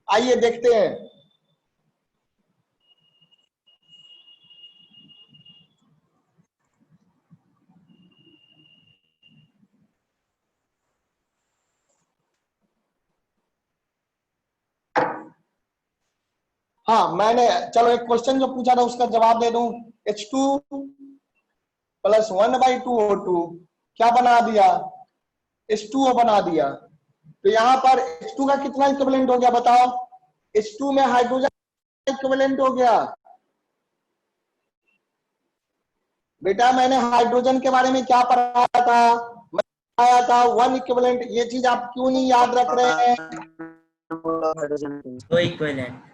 आइए देखते हैं। हाँ, मैंने चलो एक क्वेश्चन जो पूछा था उसका जवाब दे दूं। H2 प्लस 1/2O2 क्या बना दिया? H2O बना दिया। तो यहां पर H2 का कितना इक्विवेलेंट हो गया बताओ? H2 में हाइड्रोजन इक्विवेलेंट हो गया। बेटा मैंने हाइड्रोजन के बारे में क्या पढ़ाया था? मैं पढ़ाया था 1 इक्विवेलेंट। ये चीज आप क्यों नहीं याद रख रहे हैं? दो इक्विवेलेंट।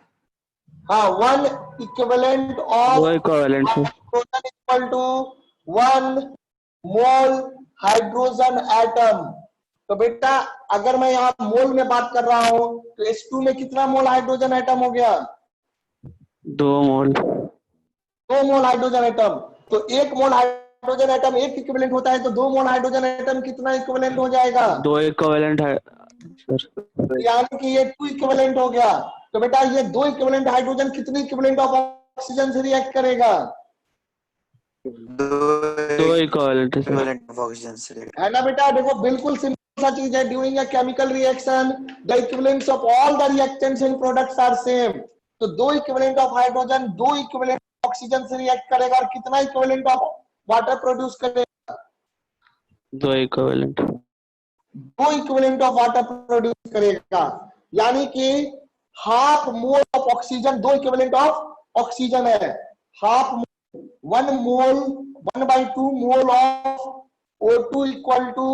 हाँ, 1 इक्विवेलेंट ऑफ दो इक्विवेलेंट है। Hydrogen equal to 1 mole hydrogen atom. तो बेटा अगर मैं यहाँ मोल में बात कर रहा हूं तो H2 में कितना मोल हाइड्रोजन एटम हो गया? 2 मोल। 2 मोल हाइड्रोजन एटम। तो 1 मोल हाइड्रोजन एटम 1 इक्विवेलेंट होता है, तो 2 मोल हाइड्रोजन एटम कितना इक्विवेलेंट हो जाएगा? 2 इक्विवेलेंट है सर। यानी कि ये 2 इक्विवेलेंट हो गया। तो बेटा ये 2 इक्विवेलेंट हाइड्रोजन कितनी इक्विवेलेंट ऑफ ऑक्सीजन से रिएक्ट करेगा? 2 इक्विवेलेंट है सर। ऑक्सीजन से है ना बेटा। देखो बिल्कुल सिंपल सा चीज है। During a chemical reaction the equivalents of all the reactants and products are same. तो 2 equivalent of hydrogen 2 equivalent oxygen से रिएक्ट करेगा, और कितना इक्विवेलेंट ऑफ वाटर प्रोड्यूस करेगा? 2 equivalent. 2 equivalent of water produce करेगा। यानी कि half mole of oxygen 2 equivalent of oxygen है। Half 1 mole 1/2 mole of O2 equal to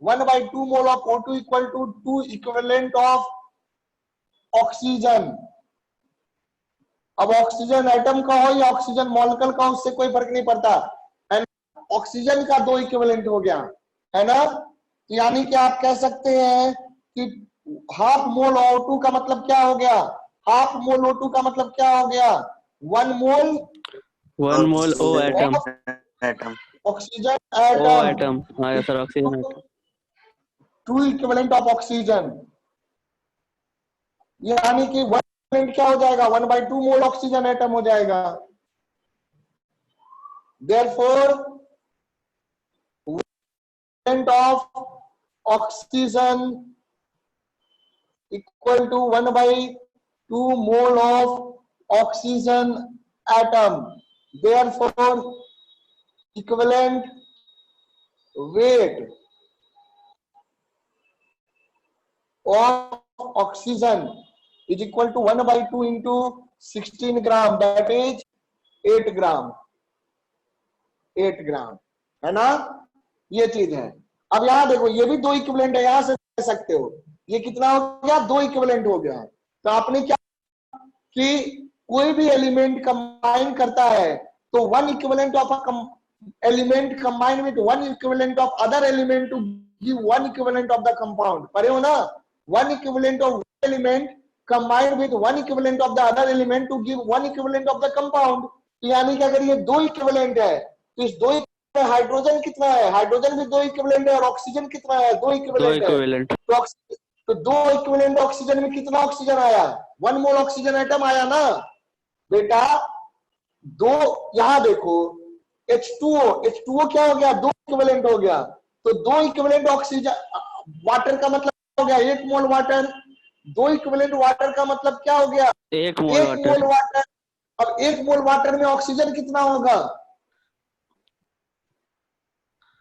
1/2 mole of O2 equal to 2 equivalent of oxygen. अब oxygen atom का हो या oxygen molecule का, उससे कोई फर्क नहीं पड़ता। ऑक्सीजन का 2 इक्विवेलेंट हो गया, है ना। यानी कि आप कह सकते हैं कि हाफ मोल O2 का मतलब क्या हो गया? हाफ मोल O2 का मतलब क्या हो गया? 1 mole 1 mole O atom. Oxygen O atom. Atom हाँ sir, oxygen atom. 2 equivalent of oxygen. यानी कि 1 इक्विवेलेंट क्या हो जाएगा? 1/2 मोल ऑक्सीजन एटम हो जाएगा। Therefore, equivalent of oxygen equal to 1/2 mole of oxygen atom. Therefore, equivalent weight of oxygen is equal to 1/2 into 16 gram, that is 8 gram। 8 ग्राम, है ना। ये चीज है। अब यहां देखो, ये भी 2 इक्विवेलेंट है, यहां से कह सकते हो ये कितना हो गया? 2 इक्विवेलेंट हो गया। तो आपने क्या कि कोई भी एलिमेंट कंबाइन करता है तो 1 equivalent of a element combine with 1 equivalent of other element to give 1 equivalent of the compound. पढ़े हो ना? 1 equivalent of element combined with 1 equivalent of the other element to give 1 equivalent of the compound. यानी कि अगर ये 2 equivalent है तो इस 2 में हाइड्रोजन कितना है? हाइड्रोजन भी 2 इक्विवेलेंट है। और ऑक्सीजन कितना है? 2 इक्विवेलेंट है। तो 2 इक्विवेलेंट ऑक्सीजन में कितना ऑक्सीजन आया? 1 मोल ऑक्सीजन एटम आया ना बेटा। 2 यहां देखो H2O क्या हो गया? 2 इक्विवेलेंट हो गया। तो 2 इक्विवेलेंट ऑक्सीजन वाटर का मतलब हो गया 1 मोल वाटर, 2 इक्विवेलेंट वाटर का मतलब क्या हो गया 1 मोल 1 मोल वाटर, वाटर। अब 1 मोल वाटर में ऑक्सीजन कितना होगा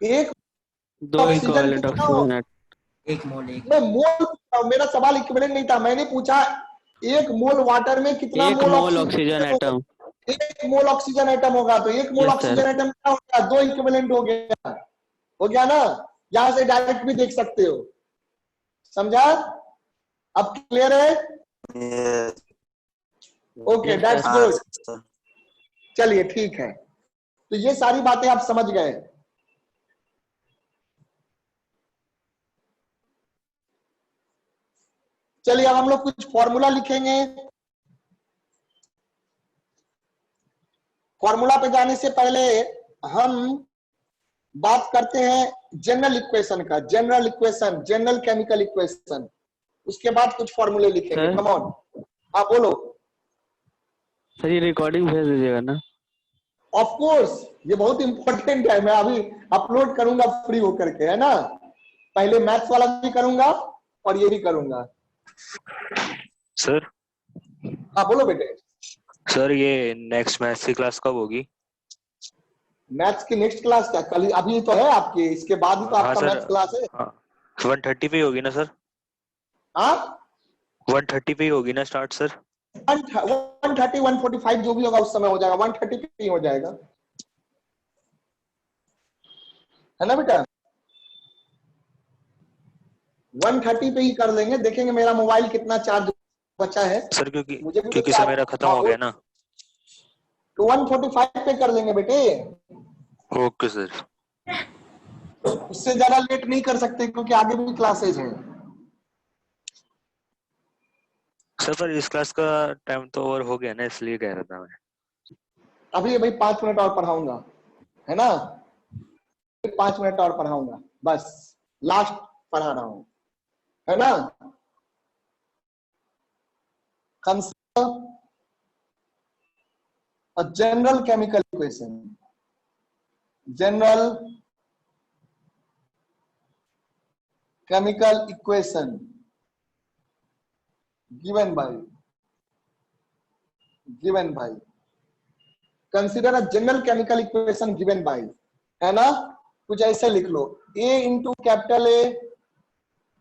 1 2 ऑक्सीजन इक्विवेलेंट कितना होगा। ऑक्सीजन। 1 मोल 1 मैं मोल, मेरा सवाल इक्विवेलेंट नहीं था, मैंने पूछा 1 मोल वाटर में कितना 1 मोल मोल ऑक्सीजन ऑक्सीजन होगा। एटम। 1 मोल ऑक्सीजन एटम होगा तो 1 मोल यस ऑक्सीजन सर। एटम क्या होगा 2 इक्विवेलेंट हो गया ना। यहां से डायरेक्ट भी देख सकते हो, समझा। अब क्लियर है, okay Yes, that's sir. Good. चलिए ठीक है, तो ये सारी बातें आप समझ गए। चलिए अब हम लोग कुछ फॉर्मूला लिखेंगे। फॉर्मूला पे जाने से पहले हम बात करते हैं जनरल इक्वेशन का, general equation, general chemical equation. उसके बाद कुछ फॉर्मूले लिखेंगे। सर? कम ऑन, हाँ बोलो। सर ये रिकॉर्डिंग भेज दीजिएगा ना। ऑफ कोर्स ये बहुत इंपॉर्टेंट है, मैं अभी अपलोड करूंगा फ्री होकर के, है ना। पहले मैथ्स वाला भी करूंगा और ये भी करूंगा। सर हाँ बोलो बेटे। सर ये नेक्स्ट मैथ्स की क्लास कब होगी? मैथ्स की नेक्स्ट क्लास क्या कल, अभी तो है आपकी, इसके बाद ही तो हाँ आपका सर, मैथ्स क्लास है। हाँ 1:30 पे ही होगी ना सर? हाँ 1:30 पे ही होगी ना स्टार्ट सर? 130 145 जो भी होगा उस समय हो जाएगा, 130 पे ही हो जाएगा, है ना बेटा। 130 पे ही कर लेंगे। देखेंगे मेरा मोबाइल कितना चार्ज बचा है, सर क्योंकि मुझे भी क्योंकि तो सर मेरा खत्म हो गया ना। तो 145 पे कर लेंगे बेटे, ओके सर। उससे ज्यादा लेट नहीं कर सकते क्योंकि आगे भी क्लासेज हैं। सर पर इस क्लास का टाइम तो ओवर हो गया ना, इसलिए कह रहा था मैं। अभी भाई 5 मिनट और पढ़ाऊंगा, है ना, 5 मिनट और पढ़ाऊंगा, बस लास्ट पढ़ा रहा हूं, है ना। Consider a general chemical equation, general chemical equation given by consider a general chemical equation given by, है ना। कुछ ऐसे लिख लो, a into capital A,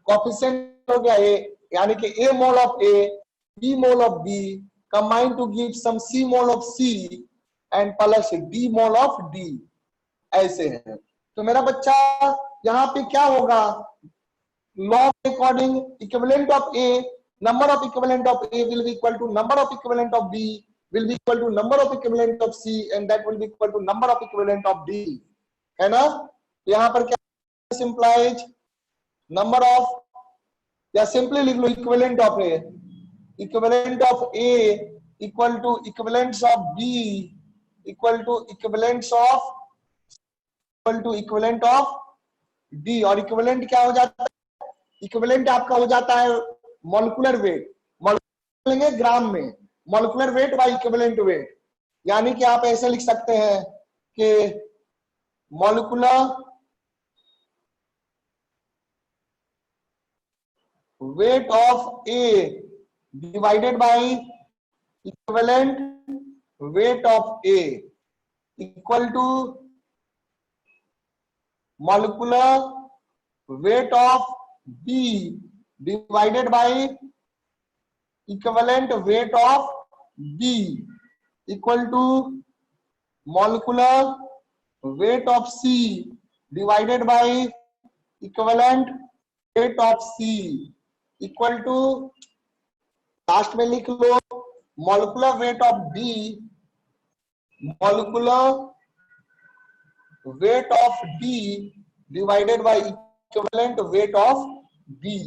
coefficient हो गया a, यानी कि a mole of a, b mole of b combine to give some c mole of c and plus d mole of d, ऐसे है। तो मेरा बच्चा यहाँ पे क्या होगा, law according equivalent of a, number of equivalent of a will be equal to number of equivalent of b will be equal to number of equivalent of c and that will be equal to number of equivalent of d, है ना। यहाँ पर क्या simplify number of, या simply लिख लो equivalent of a, equivalent of a equal to equivalents of b equal to equivalents of equivalent of d। और equivalent क्या हो जाता है, इक्विवेलेंट आपका हो जाता है मॉलिक्यूलर वेट, मॉलिक्यूलर लेंगे ग्राम में, molecular weight by equivalent weight. यानी कि आप ऐसे लिख सकते हैं कि molecular weight of A divided by equivalent weight of A equal to molecular weight of B divided by equivalent weight of B equal to molecular weight of C divided by equivalent weight of C equal to, last में लिख लो molecular weight of B, molecular weight of D divided by equivalent weight of B।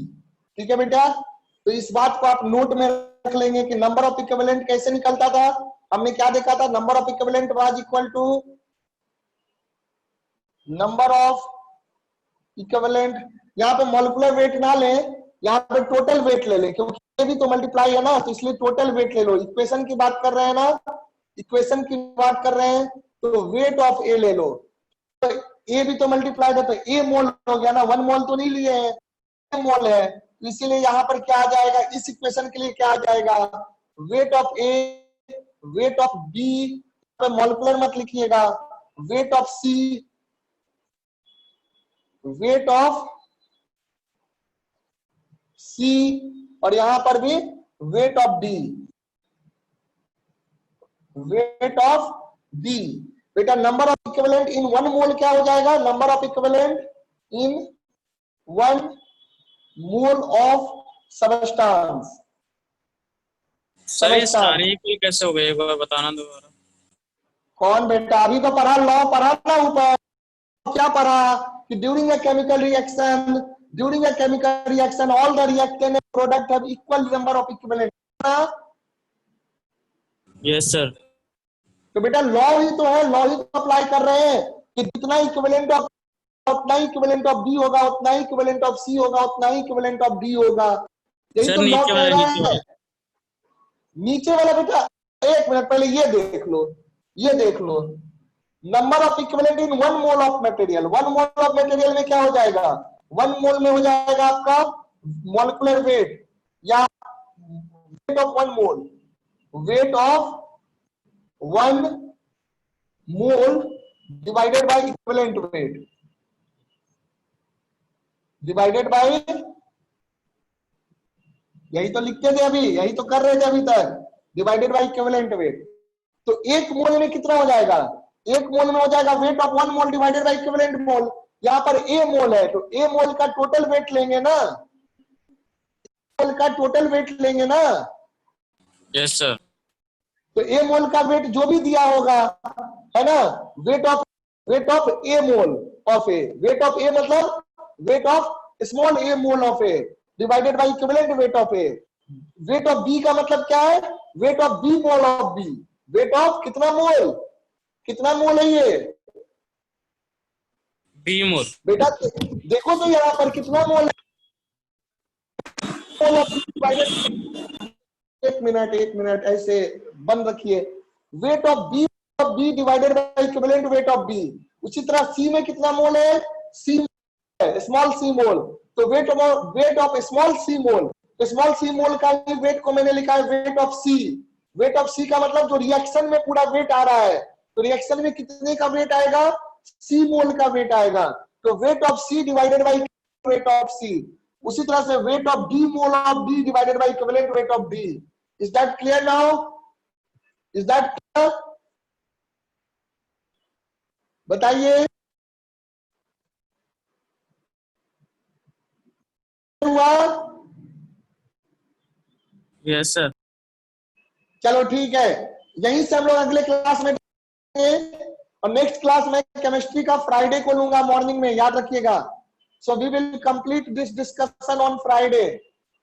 ठीक है बेटा, तो इस बात को आप नोट में रख लेंगे कि नंबर ऑफ इक्विवेलेंट कैसे निकलता था। हमने क्या देखा था, number of equivalent was equal to number of equivalent, यहाँ पे मॉलिक्यूलर वेट ना लें, यहाँ पे टोटल वेट ले लें क्योंकि ये भी तो मल्टीप्लाई है ना, तो इसलिए टोटल वेट ले लो। इक्वेशन की बात कर रहे हैं ना, इक्वेशन की बात कर रहे हैं तो वेट ऑफ ए ले लो, तो ए भी तो मल्टीप्लाई है तो ए मोल हो गया ना, 1 मोल तो नहीं लिए हैं, मोल है तो इसीलिए यहाँ पर क्या आ जाएगा, इस इक्वेशन के लिए क्या आ जाएगा, weight of A, weight of B, molecular मत लिखिएगा, weight of C, weight of C, और यहां पर भी weight of D, weight of D. बेटा number of equivalent in one mole क्या हो जाएगा, number of equivalent in one mole of substance. Sir ये सारे इक्वल कैसे हो गए, एक बार बताना दोबारा। कौन बेटा, अभी तो पढ़ा, लॉ पढ़ा ना ऊपर, क्या पढ़ा कि during a chemical reaction, during a chemical reaction all the reactant and product have equal number of equivalent. Yes sir. तो बेटा लॉ ही तो है, लॉ ही तो अप्लाई कर रहे हैं कि जितना इक्विवेलेंट ऑफ, उतना ही इक्विवेलेंट ऑफ बी होगा, उतना ही इक्विवेलेंट ऑफ सी होगा, उतना ही इक्विवेलेंट ऑफ डी होगा। यही सर तो लॉ नीचे कह वाला, रहा नीचे है। वाला। नीचे वाला बेटा एक मिनट पहले ये देख लो, ये देख लो, number of equivalent in one mole of material. One mole of material में क्या हो जाएगा, वन मोल में हो जाएगा आपका मॉलिक्यूलर वेट या wait of one mole, wait of one mole divided by equivalent wait, divided by, यही तो लिखते थे अभी, यही तो कर रहे थे अभी तक, डिवाइडेड बाय इक्विवेलेंट वेट। तो एक मोल में कितना हो जाएगा, एक मोल में हो जाएगा weight of one mole divided by equivalent mole. यहाँ पर ए मोल है तो ए मोल का टोटल वेट लेंगे ना, मोल का टोटल वेट लेंगे ना। Yes sir. तो ए मोल का वेट जो भी दिया होगा है ना, weight of A mole of A, weight of A मतलब weight of small A mole of A divided by equivalent weight of A. Weight of B का मतलब क्या है, weight of B mole of B, weight of कितना mole, कितना मोल है ये B मोल। बेटा देखो तो यहाँ पर कितना मोल है, एक मिनट ऐसे बंद रखिए, weight of B divided by equivalent weight of B. उसी तरह सी में कितना मोल है, सी स्मॉल सी मोल, तो weight of small C mole, small C mole का वेट को मैंने लिखा है weight of C. Weight of C का मतलब जो रिएक्शन में पूरा वेट आ रहा है, तो रिएक्शन में कितने का वेट आएगा, सी मोल का वेट आएगा, तो weight of C divided by weight of C. उसी तरह से weight of D mole of D divided by equivalent weight of D. Is that clear now, is that clear, बताइए हुआ। Yes sir. चलो ठीक है, यहीं से हम लोग अगले क्लास में, और नेक्स्ट क्लास में केमिस्ट्री का फ्राइडे को लूंगा मॉर्निंग में, याद रखिएगा। So we will complete this discussion on Friday,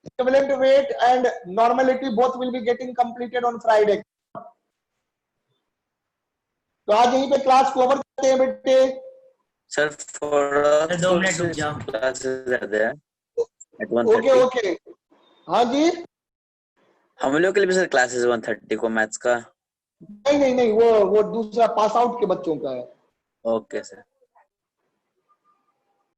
equivalent weight and normality both will be getting completed on Friday. तो आज यहीं पे क्लास को ओवर करते हैं बेटे। सर फॉर 2 मिनट रुक जाओ। Classes are there at okay 1:30। Okay, हाँ जी, हम लोग के लिए भी सर क्लासेस 1:30 को मैथ्स का। नहीं नहीं नहीं, वो दूसरा पास आउट के बच्चों का है। Okay sir.